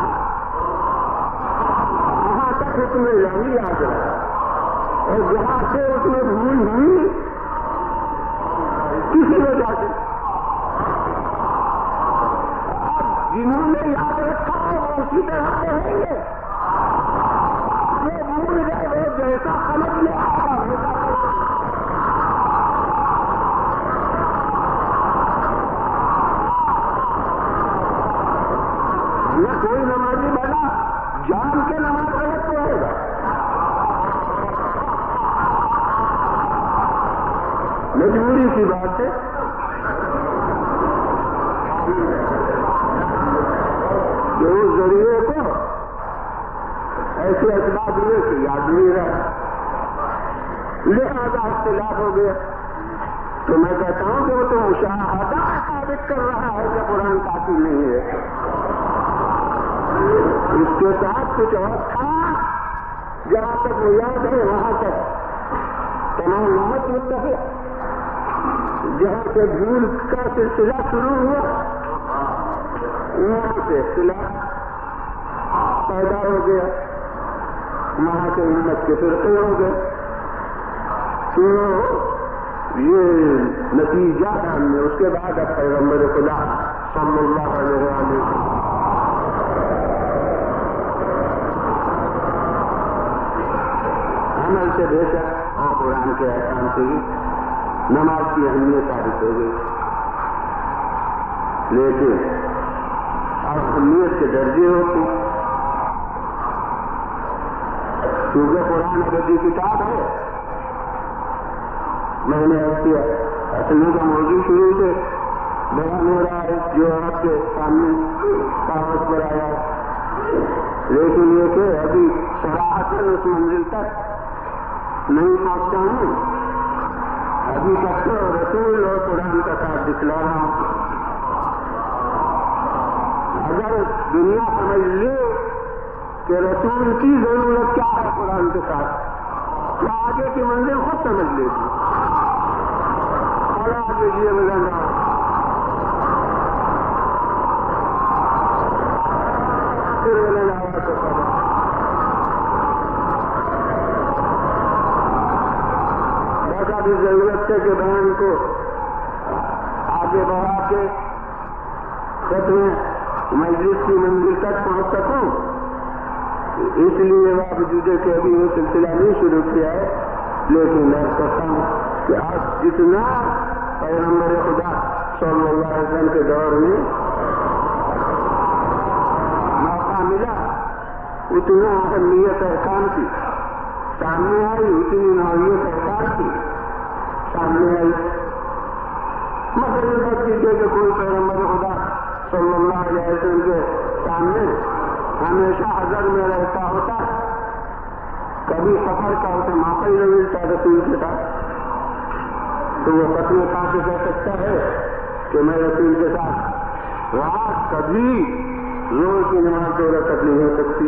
وہاں تک حکم الہی یاد رکھا، اور جہاں سے اس میں بھول ہوئی کسی وجہ سے اب جنہوں نے یاد رکھا وہ اسی طرح رہیں گے، وہ بھول گئے وہ جیسا سمجھ میں آیا ویسا کوئی نمازی بنا جان کے نماز غلط پڑھے گا، مجبوری کی بات ہے۔ کہ اس ذریعے کو ایسے اسباب ہوئے کہ یاد نہیں رہا، لہذا اختلاف ہو گیا۔ تو میں کہتا ہوں کہ وہ تو مشاہدہ ثابت کر رہا ہے کہ قرآن کافی نہیں ہے، اس کے ساتھ کچھ اور تھا، جہاں تک وہ یاد ہے وہاں تک تمام امت متفق، جہاں سے بھول کا سلسلہ شروع ہوا وہاں سے اختلاف پیدا ہو گیا، وہاں سے امت کے فرقے ہو گئے۔ تو یہ نتیجہ ہے ہم نے اس کے بعد اب پیغمبر خدا صلی اللہ علیہ وسلم عمل سے بے شک اور قرآن کے احکام سے ہی نماز کی اہمیت ثابت ہو گئی، لیکن اب اہمیت کے درجے ہوتے، کیونکہ قرآن ابدی کتاب ہے۔ میں نے ایسے اصلی کا موضوع شروع سے بیان ہو رہا ہے جو آپ کے سامنے کاغذ پر آیا، لیکن یہ کہ ابھی صراحتاً اس منزل تک نہیں پہنچتا ہوں، ابھی تک تو رسول اور قرآن کا ساتھ دکھلا رہا ہوں۔ اگر دنیا سمجھ لے کہ رسول کی ضرورت کیا ہے قرآن کے ساتھ تو آگے کی منزل خود سمجھ لیتی، اور آگے یہ مزہ بھی ضرورت ہے کہ بہن کو آگے بڑھا کے ختم مجلس کی منزل تک پہنچ سکوں، اس لیے باوجود کہ ابھی وہ سلسلہ نہیں شروع کیا ہے، لیکن میں کہتا ہوں کہ آج جتنا پیغمبر خدا صلی اللہ علیہ وسلم کے دور میں موقع ملا اتنا اہمیت احکام کی سامنے آئی، اتنی نوعیت احکام کی سامنے آئی۔ مثلاً بات کیجیے کہ کوئی پیغمبر خدا صلی اللہ علیہ وسلم کے سامنے ہمیشہ حضر میں رہتا ہوتا، کبھی سفر کا اسے موقع ہی نہیں ملتا رسول کے ساتھ، تو وہ اپنے پاس سے کہہ سکتا ہے کہ میں رسول کے ساتھ رات کبھی زور کی نماز 2 رکعت نہیں ہو سکتی،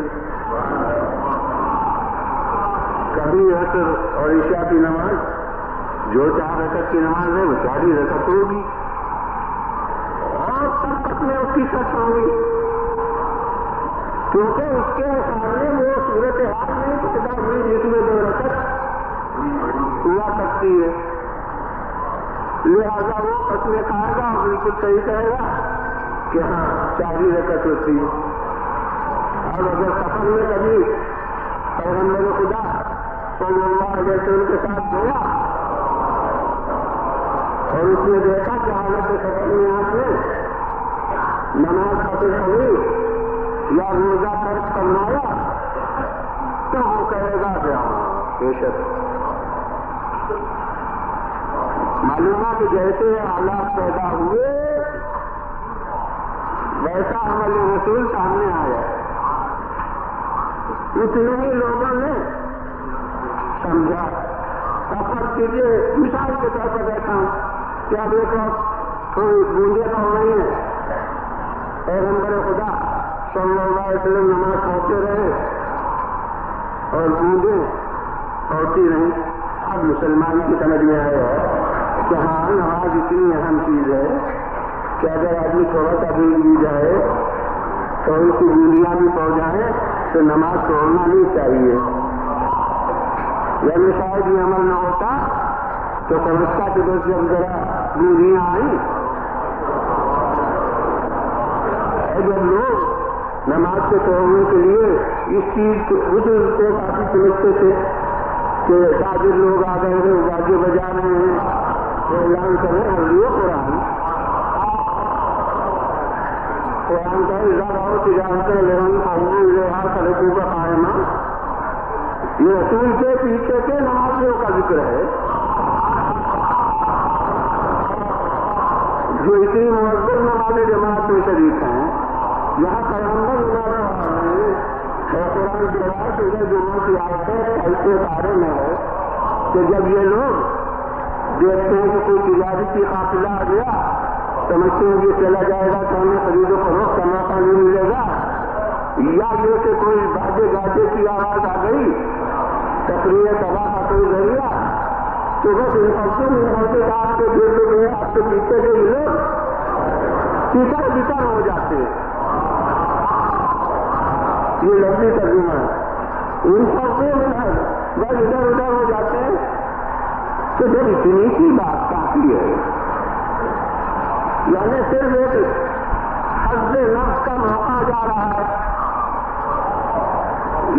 کبھی عصر اور عشاء کی نماز جو 4 رکعت کی نماز ہے وہ 4 ہی رکعت ہوگی، اور سب تک میں اس کی شرط ہوگی، کیونکہ اس کے سامنے وہ صورتحال نہیں پیدا ہوئی جس میں 2 رکعت ہوا سکتی ہے، لہذا وہ قسمیں کھائے گا اور بالکل صحیح کہے گا کہ ہاں 4 ہی رکعت ہوتی ہے۔ اور اگر سفر میں کبھی پیغمبر خدا صلی اللہ علیہ وسلم کے ساتھ گیا اور اس نے دیکھا کہ حالت سفر میں آپ نے نماز قطع ہوئی یا روزہ ترک فرمایا تو وہ کہے گا کہ ہاں بے شک معلوم ہے کہ جیسے حالات پیدا ہوئے ویسا عمل رسول سامنے آیا. اتنے ہی لوگوں نے سمجھا. سفر کیجیے مثال کے طور پر دیکھا ہوں کیا دیکھو کوئی بوندے تو ہو رہی ہیں پیغمبر خدا صلی اللہ علیہ وسلم نماز پڑھتے رہے اور بوندے ہوتی رہیں. اب مسلمان کی سمجھ میں آیا ہے کہ ہاں نماز اتنی اہم چیز ہے کہ اگر آدمی تھوڑا سا بھی لی جائے تھوڑی سی بوندیاں بھی پڑ جائیں تو نماز توڑنا نہیں چاہیے. یعنی شاید یہ عمل نہ ہوتا تو سمجھتا کہ بس جب ذرا بوندیاں آئیں جب لوگ نماز کے توڑنے کے لیے اس چیز کو کافی سمجھتے تھے کہ تاجر لوگ آ گئے ہیں باجے بجا رہے ہیں تو اعلان کریں اور یہ قرآن کا اظہار اور تجارت خلقوں کا قائمہ یہ رسول کے پیچھے کے نمازیوں کا ذکر ہے جو اتنی مؤثر نماز جماعت میں شریک ہیں. یہاں پیغمبر اور قرآن کے بعد ادھر جمعہ کی آیتیں ایسے بارے میں ہے کہ جب یہ لوگ دیکھتے ہیں کہ کوئی تجارتی قافلہ آ گیا سمجھتے ہیں کہ چلا جائے گا تو ہمیں خرید و فروخت کا موقع نہیں ملے گا یا یہ کہ کوئی باجے گاجے کی آواز آ گئی تقریر تباہ کا کوئی ذریعہ تو بس ان کے آپ کے دل میں آپ کے پیچھے کے لوگ پیچھا پیچھا ہو جاتے ہیں. یہ لفظی ترجمہ ہے. ان فرقوں میں بس ادھر ادھر ہو جاتے ہیں تو جب اتنی سی بات کافی ہے یعنی صرف ایک حد نفس کا موقع جا رہا ہے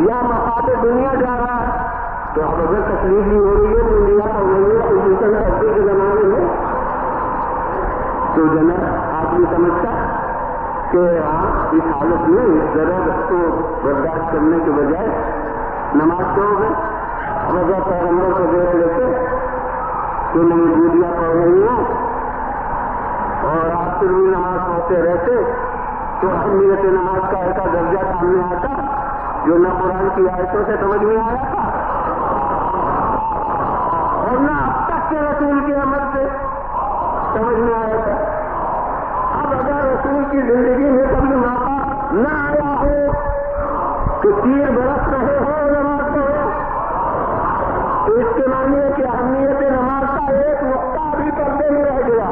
یا مفاد دنیا جا رہا ہے تو اب اگر تکلیف بھی ہو رہی ہے تو انڈیا کا پوزیشن کرتے کے زمانے میں تو جناب آدمی سمجھتا کہ ہاں اس حالت میں ضرورت کو برداشت کرنے کے بجائے نماز چھوڑ گئے. اب اگر پیغمبر کو دیکھ لیتے کہ نہیں بولیاں پڑھ رہی ہیں اور آپ پھر بھی نماز پڑھتے رہتے تو اہمیت نماز کا ایسا درجہ سامنے آتا جو نہ قرآن کی آیتوں سے سمجھ میں آیا تھا اور نہ اب تک کے رسول کے عمل سے سمجھ میں آیا تھا. اب اگر رسول کی زندگی میں کبھی موقع نہ آیا ہو کہ تیر برس رہے ہو نماز پڑھو تو اس کے معنی ہے کہ اہمیت نماز کا ایک نقطہ بھی پردے میں رہ گیا.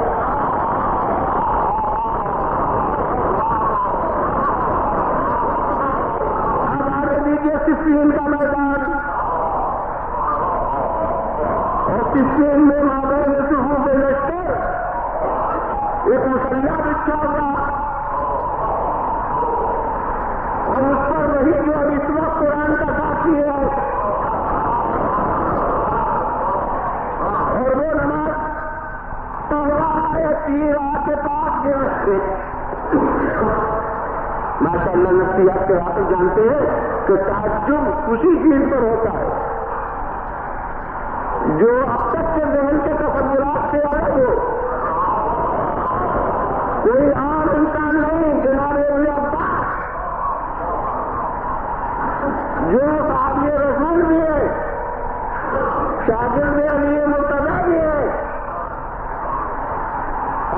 اب آگے دیجیے صفین کا میدان اور صفین میں مابین صفوف لشکر ایک مسلح بچھا ہوا اور اس پر وہی جو اس وقت قرآن کا ساتھی ہے اور وہ نماز تیر کے پاس گئے. ماشاء اللہ نفسیات کے واقع جانتے ہیں کہ تعجب اسی چیز پر ہوتا ہے جو اب تک کے ذہن کے تصورات سے الگ ہو. کوئی عام انسان نہیں جناب ابن عباس جو صحابی رسول بھی ہے شاگرد علی مرتضیٰ بھی ہے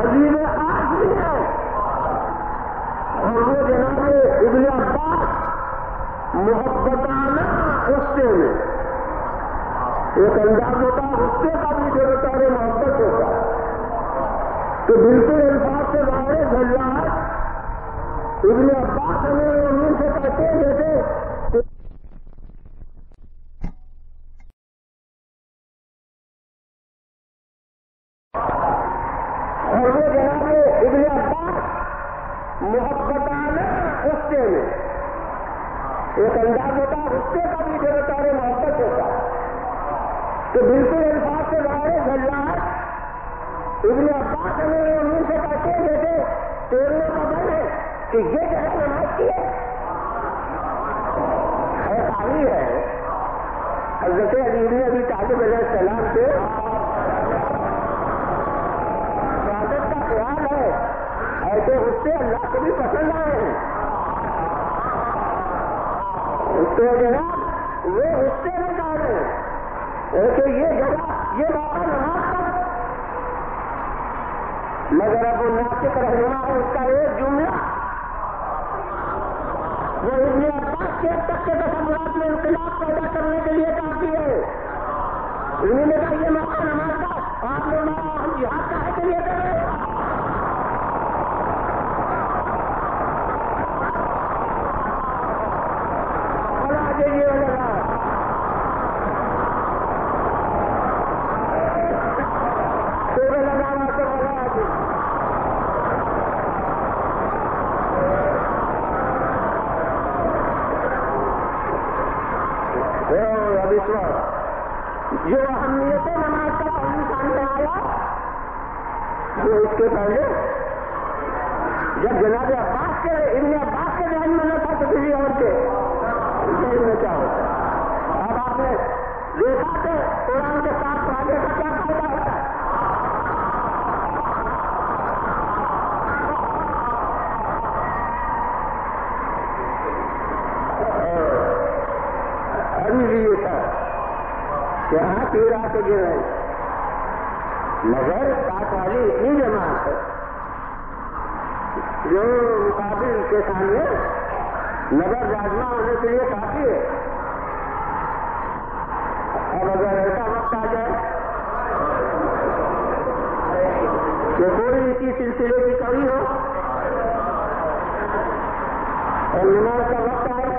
عزیز خاص بھی ہے اور وہ جناب ابن عباس محبتانہ غصے میں ایک انداز ہوتا ہے غصے کا بھی جو بچارے محبت ہوتا ہے تو بالکل الفاظ سے باہر جھلاٹ ابن عباس ہمیں امین سے کہتے ہیں جیسے اور وہ جناب ابن عباس محبتانہ غصے میں ایک انداز ہوتا ہے غصے کا بھی جو بچارے محبت ہوتا ہے تو بالکل الفاظ سے باہر جھلاٹ ابن عباس ہمیں امین سے کہتے ہیں جیسے تیرنے کا بل ہے کہ یہ جو ہے نماز کی ہے قاری ہے حضرت علی بن ابی طالب علیہ السلام سے عبادت کا خیال ہے، ایسے اس سے اللہ کو بھی پسند آئے ہیں. تو جناب وہ اس سے میں جا رہے ہیں کہ یہ جگہ یہ موقع نماز کا، مگر اب وہ ناطق رہنما ہے اس کا ایک جملہ وہ ابن عباس کے تک کے تصورات میں انقلاب پیدا کرنے کے لیے کافی ہے. انہوں نے کہا یہ موقع نماز کا، آپ نے ہم جہاد کا ہے کے لیے کر رہے ہیں. جو اہمیت نماز کا پہلو سامنے آیا وہ اس کے پہلے جب جناب عباس کے ابن عباس کے ذہن میں نہ تھا تو کسی اور کے ذہن میں کیا ہوتا. اب آپ نے دیکھا کہ قرآن کے ساتھ آگے کا کیا فائدہ ہوتا ہے. ابھی بھی یہ تھا کہ ہاں تیرا کے گرے مگر ساتھ والی اتنی جماعت ہے جو مقابل کے سامنے نظر راجما ہونے کے لیے کافی ہے. اب اگر ایسا وقت آ جائے کہ کوئی اسی سلسلے کی کمی ہو اور نماز کا وقت آئے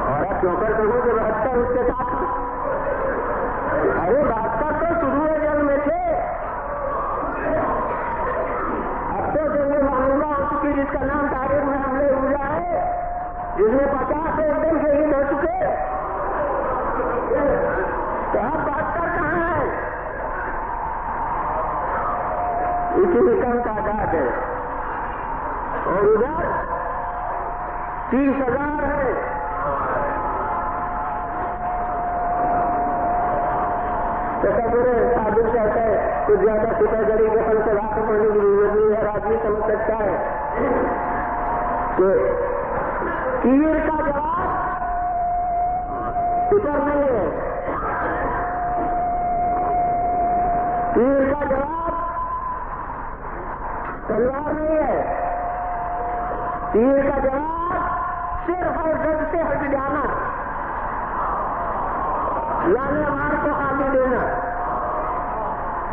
اور اب چوکر کروں کہ 72 اس کے ساتھ، ارے 72 تو شروع جنگ میں تھے، اب تو جنگ معمولہ ہو چکی جس کا نام تاریخ میں حملے ہوئے ہے، جس میں 50 ایک دن شہید ہو چکے. تو اب 72 کہاں ہے؟ اسی میں کم تعداد ہے اور ادھر 30,000 ہے. تصور صادق کہتا ہے کچھ زیادہ سپاہ گری کے پھل سے واقف ہونے کی ضرورت نہیں ہے. ہر آدمی سمجھ سکتا ہے کہ تیر کا جواب فکر نہیں ہے، تیر کا جواب تلوار نہیں ہے، تیر کا جواب صرف اور زد سے ہٹ جانا، یعنی ہمارے کو خالی دینا.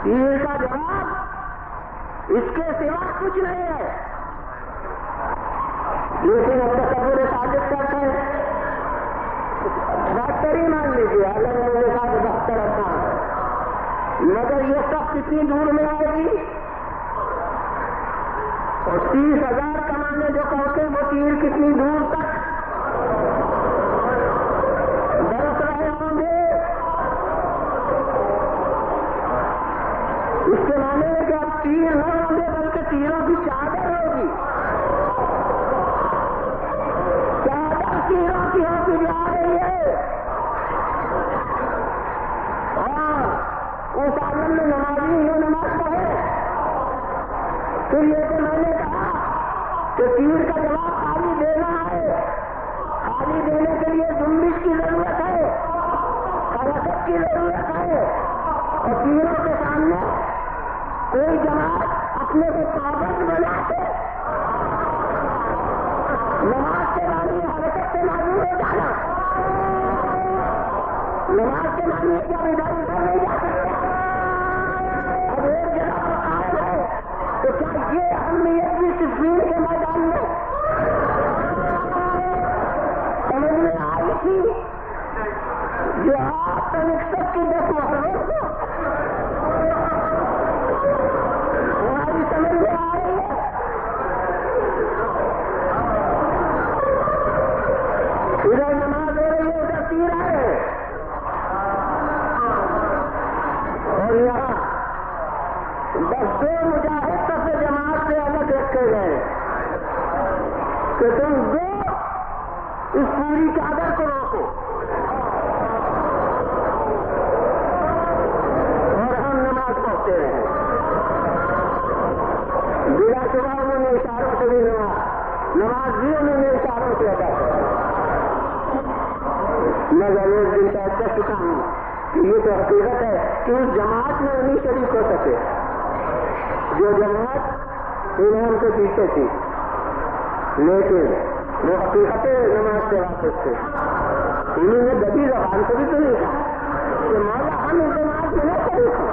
تیر کا جواب اس کے سوا کچھ نہیں ہے. لیکن اب تصور صادق کرتے ہیں 72 ہی مان لیجیے، الگ الگ کے ساتھ 72 رکھنا ہے، مگر یہ سب کتنی دور میں آئے گی اور 30,000 کمانے جو کہتے ہیں وہ تیر کتنی دور تک برس رہے ہوں گے. اس کے معنی ہے کہ اب تیر نہ ہوں گے بلکہ تیروں کی چادر ہوگی، چادر تیروں کی ہوتی جا رہی ہے. اور اس عالم میں نمازی یوں نماز پڑھے پھر یہ کہ میں نے کہا کہ تیر کا جواب خالی دینا ہے، خالی دینے کے لیے جنبش کی ضرورت ہے، حرکت کی ضرورت ہے. اور تیروں کے سامنے کوئی جماعت اپنے کو پابند بنا کے نماز کے معنی حرکت سے معلوم ہو جانا، نماز کے معنی کیا ادھر ادھر نہیں جا سکتے. اب ایک جگہ پر قائم ہے تو کیا یہ اہمیت بھی تصویر کے میدان میں سمجھ میں آئی تھی جو آپ تک کی 10 محرم کو ہماری سمجھ میں آ رہی ہے. ادھر نماز ہو رہی ہے ادھر تیر ہے اور یہاں بس 2 مجاہد سب جماعت سے الگ رکھے گئے کہ تم 2 اس پوری چادر کو روکو اور ہم نماز پڑھتے رہیں. بلا شبہ انہوں نے اشاروں سے بھی نماز بھی انہوں نے اشاروں سے ادا کر. مگر ایک دن طے کر چکا ہوں کہ یہ تو حقیقت ہے کہ اس جماعت میں انہیں شریک ہو سکے جو جماعت امام کے پیچھے تھی، لیکن وہ حقیقت نماز سے واپس تھے. انہوں نے گدی زبان سے بھی تو نہیں کہا کہ مولا ہم اس جماعت میں نہ شریک ہوں.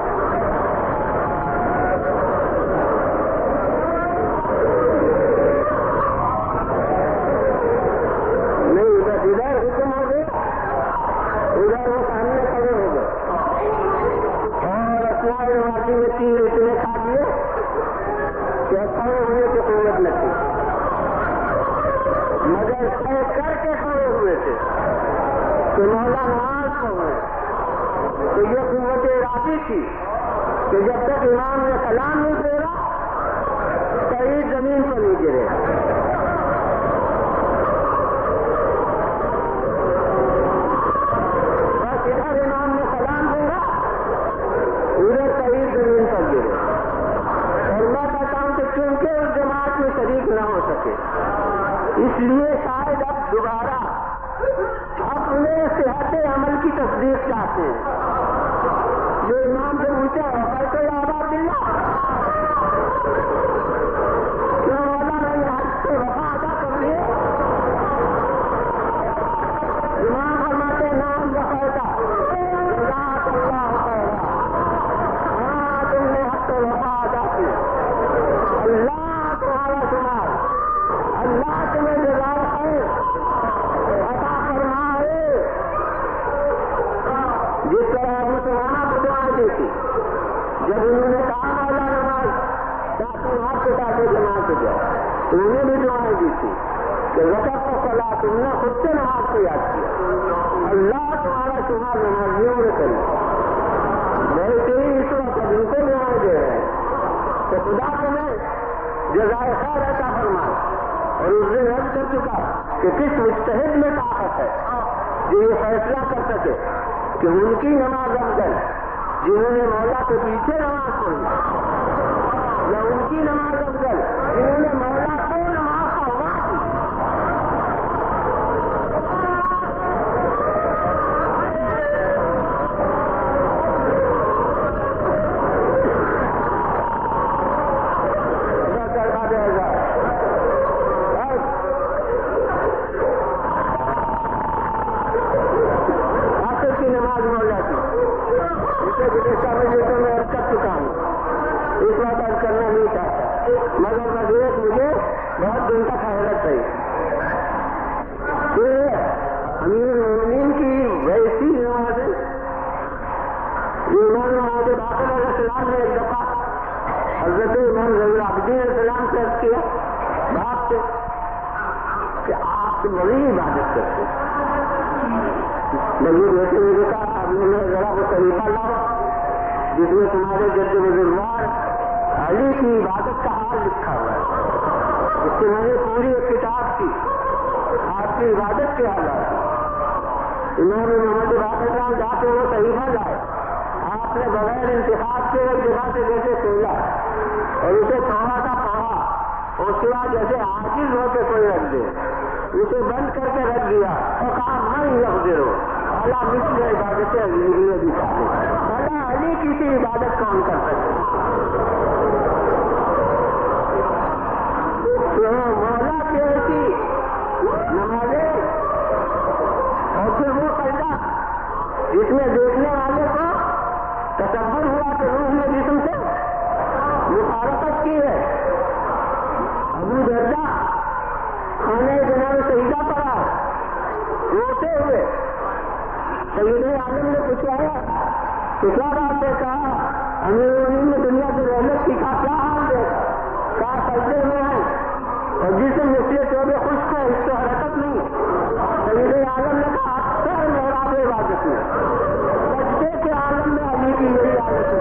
نہیں ادھر حکم ہو گیا، ادھر وہ سامنے کھڑے ہو گئے اور اسماعی واقعی میں 3 اتنے کھا دیے کہ کھڑے ہونے کی قوت نہ تھی، مگر طے کر کے کھڑے ہوئے تھے کہ مولا نماز پڑھے. تو یہ قوت ارادی تھی کہ جب تک امام نے کلام نہیں پھیرا کہیں زمین پر نہیں گرے. بس ادھر امام نے کلام پھیرا ادھر کہیں زمین پر گرے. اور میں کہتا ہوں کہ کیونکہ اس جماعت میں شریک نہ ہو سکے اس لیے شاید اب دوبارہ اپنے صحت عمل کی تصدیق چاہتے ہیں. جو امام سے پوچھا ہے پر کوئی آباد دلّا کیوں مولا نے حق سے وفا ادا کر لیے. امام فرماتے نام وفا اللہ خیرا. ہاں تم نے حق سے وفا ادا کی، اللہ تمہارا شمار، اللہ تمہیں جزائے خیر عطا فرمائے. جس طرح مسلمانوں کو دعائیں دی تھی جب انہوں نے کہا مولا نماز تاکہ ہاتھ کے ساتھ جماعت ہو جائے تو انہیں بھی دعائیں دی تھی کہ وقت کو صلاح تم نے خود سے نماز کو یاد کیا، اللہ تمہارا شمار نمازیوں میں کرے. بلکہ اس وقت ان کو دعائیں دے رہے ہیں تو خدا تمہیں جزائے خیر عطا فرمائے. اور اس دن رد کر چکا کہ کس مجتہد میں طاقت ہے جو یہ فیصلہ کر سکے کہ ان کی نماز افضل جنہوں نے مولا کے پیچھے نماز پڑھی یا ان کی نماز افضل جنہوں نے مولا کو نماز کا وقت کی. کروا دے گا کی نماز مولا کی اسے گزشتہ مجلسوں میں عرض کر چکا ہوں، اس وقت عرض کرنا نہیں چاہتا مگر مجھے بہت دن تک حیرت رہی کہ امیر المومنین کی ویسی نمازیں جو امام محمد باقر علیہ السلام نے ایک دفعہ حضرت امام زین العابدین علیہ السلام سے عرض کیا باپ سے کہ آپ سے بڑی عبادت کرتے ہیں. بلکہ بیٹے مجھے کہا اب میں ذرا وہ طریقہ لاؤ جس میں تمہارے جد بزرگوار علی کی عبادت کا حال لکھا ہوا ہے. اس سے میں نے پوری ایک کتاب کی آپ کی عبادت کے حالات. امام محمد باقر صاحب جا کے وہ صحیفہ لائے، آپ نے بغیر انتخاب کے ایک جگہ سے جیسے کھولا اور اسے تھوڑا سا پڑھا اور اس کے بعد جیسے عاجز ہو کے کوئی رکھ دے اسے بند کر کے رکھ دیا اور کہا من یقدر اللہ مثل عبادت علی بھی چاہے اللہ علی کسی عبادت کون کر سکے. تو مولا کی ایسی نمازیں اور پھر وہ سجدہ جس میں دیکھنے والے کو تصور ہوا کہ روح نے جسم سے مخالفت کی ہے. ابو دردا کھانے جناب سجدہ پڑا روتے ہوئے سید عالم نے پوچھایا کہ کیا بات ہے، کہا امیر المومنین نے دنیا کی رحمت کی، کہا کیا حال دیکھا، کہا سجدے میں ہے اور جسم مسئلے چودے خشک ہے اس سے حرکت نہیں. سید عالم نے کہا اکثر محراب عبادت میں سجدے کے عالم میں علی کی یہی حالت ہے.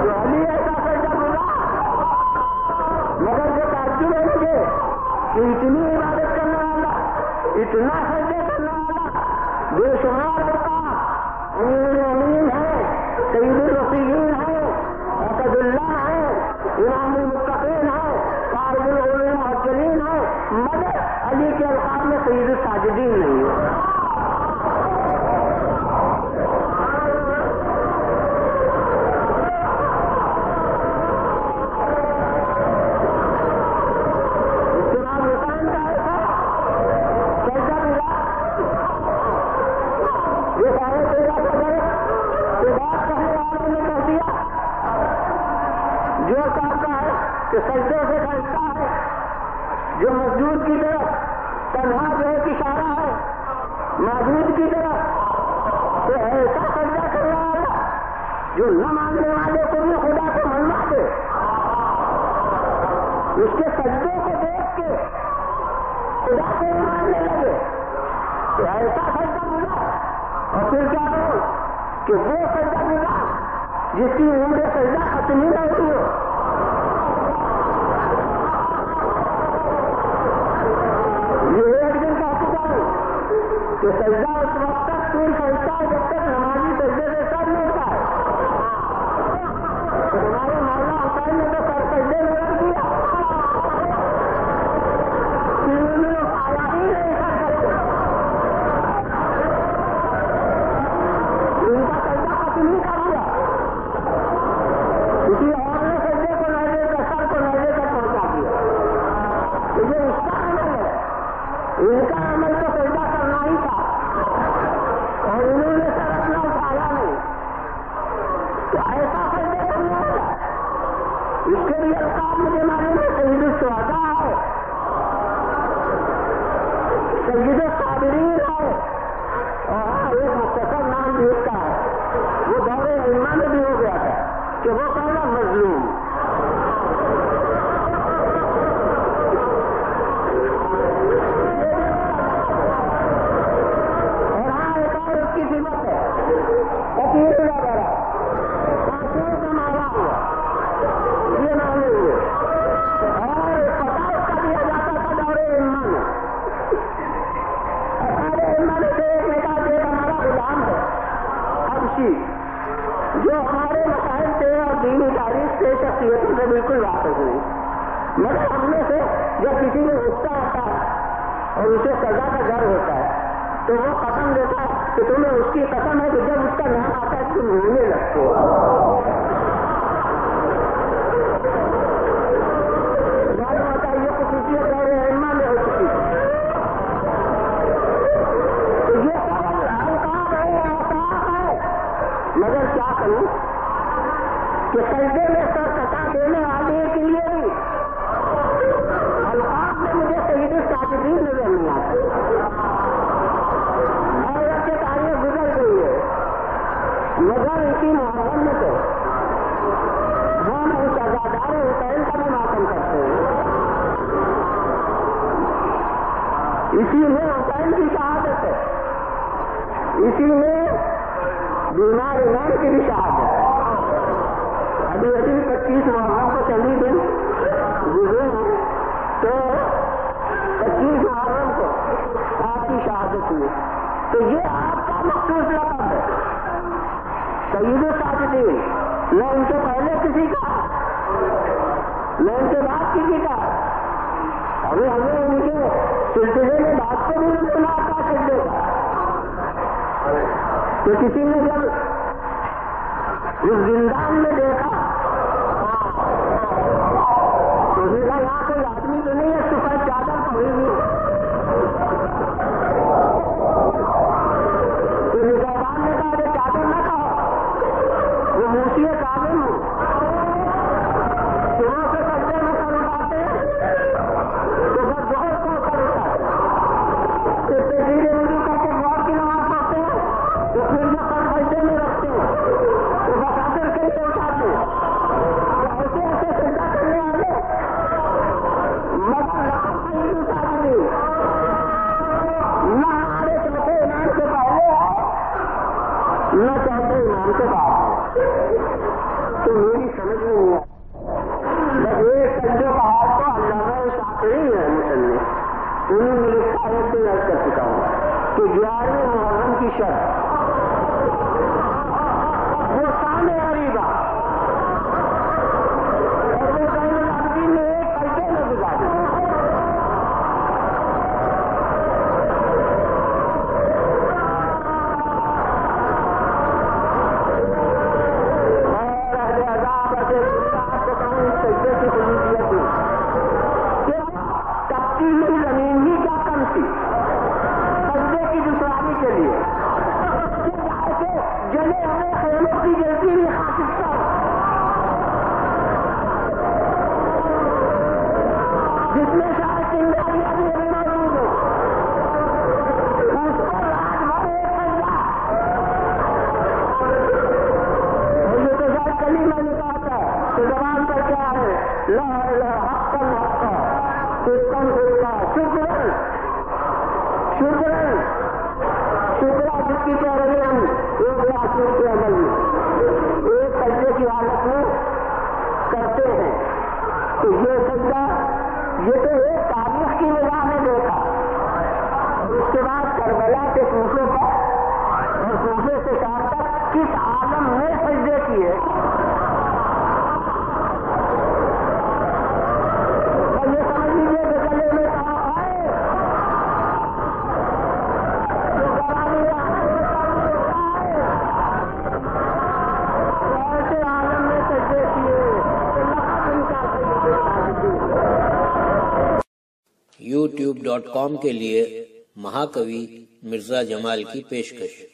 جو علی ایسا سجدہ بولا مگر جو تعجب ہے مجھے کہ اتنی عبادت کرنے والا، اتنا سجدے کرنے والا بے شمار اوقات امیر امین ہے، سید الرفیعین ہے، اسد اللہ ہے، امام المتقین ہے، قائد العلوم المعجلین ہے، مگر علی کے القاب میں سید الساجدین نہیں ہے۔ کہ سجدے سے کھڑتا ہے، جو مسجود کی طرف تنہا جو ایک اشارہ ہے معبود کی طرف، تو ایسا سجدہ کرنے والا جو نہ ماننے والے کو بھی خدا کو منوا دے، اس کے سجدے کو دیکھ کے خدا کو ماننے لگے، تو ایسا سجدہ ملا۔ اور پھر کیا کرو کہ وہ سجدہ ملا جس کی عمر سجدہ ختم ہی نہ ہوئی ہو۔ کہ سجدہ اس وقت تک پھر چلتا ہے جب تک نمازی سجدے سے سر نہیں ہوتا ہے۔ تو ہمارے مولا حسین نے تو سر سجدے میں رکھ دیا، آیا ہی نہیں کر سکتے، ان کا سجدہ ختم ہی کر دیا، کسی اور نے سجدے کو نیزے کا سر کو نیزے تک پہنچا دیا۔ تو یہ اس کا عمل ہے، ان کا عمل تو سجدہ کرنا ہی تھا، اور انہوں نے سر اپنا اٹھایا نہیں۔ تو ایسا سجدے کرنے والا، اس کے لیے القاب مجھے معلوم ہے سید الشہداء ہے، سید الصابرین ہے، اور ایک مختصر نام بھی اس کا ہے، وہ دور ائمہ میں بھی ہو گیا تھا کہ وہ کہنا مظلوم۔ جو ہمارے مسائل سے اور دینی تاریخ سے شخصیتوں سے بالکل واقف نہیں، مگر ہم میں سے جب کسی میں غصہ آتا ہے اور اسے سزا کا ڈر ہوتا ہے تو وہ قسم دیتا ہے کہ تمہیں اس کی قسم ہے کہ جب اس کا نام آتا ہے تم رونے لگتے ہو۔ معلوم ہوتا ہے یہ خصوصیت دور ائمہ میں ہو چکی ہے۔ تو یہ سب القاب ہے، اوصاف ہے، مگر کیا کروں کہ سجدے میں سر کٹا دینے والے کے لیے بھی القاب میں مجھے سید الساجدین نظر نہیں آتے، اور اب کے تاریخ گزر گئی ہے، مگر اسی محرم میں تو ہم اس عزادار حسین کا بھی ماتم کرتے ہیں، اسی میں حسین کی شہادت ہے، اسی میں بیمار امام کی بھی شہادت ہے۔ ابھی 25 محرم کو چلی دن گزرے ہیں، تو 25 محرم کو آپ کی شہادت ہوئی، تو یہ آپ کا مخصوص لقب ہے سید الساجدین، نہ ان سے پہلے کسی کا نہ ان کے بعد کسی کا۔ ابھی ہمیں ان کے سلسلے میں بات کو بھی سنا تھا سجدے کا، تو کسی نے جب اس زندان میں دیکھا تو دیکھا یہاں کوئی آدمی تو نہیں ہے، سفید چادر پڑی ہوئی، تو نگہبان نے کہا کہ چادر نہ کہو، وہ موسی کاظم ہوں، صبح سے سجدے میں سر اٹھاتے تو بس ظہر کو سر اٹھاتے، پھر تیزی وضو کر کے غور کی نماز پڑھتے ہیں، تو پھر جو سر سجدے میں رکھتے ہیں تو بس اثر کے لیے اٹھاتے ہیں، ایسے ایسے سجدہ کرنے والے، مگر سید الساجدین نہ ہمارے چوتھے امام سے پہلے ہے نہ چوتھے امام سے بعد ہے، تو میری سمجھ میں نہیں آئی۔ بس ایک سجدے کا ہاتھ تو علامہ شافعی ہے مصنف، انہیں ملک صاحب سے یاد کر چکا ہوں کہ 11ویں محرم کی شب وہ سامنے غریبا اور وہ بین العالمین نے ایک پلٹے میں گزاری. youtube.com کے لیے مہاکوی مرزا جمال کی پیشکش.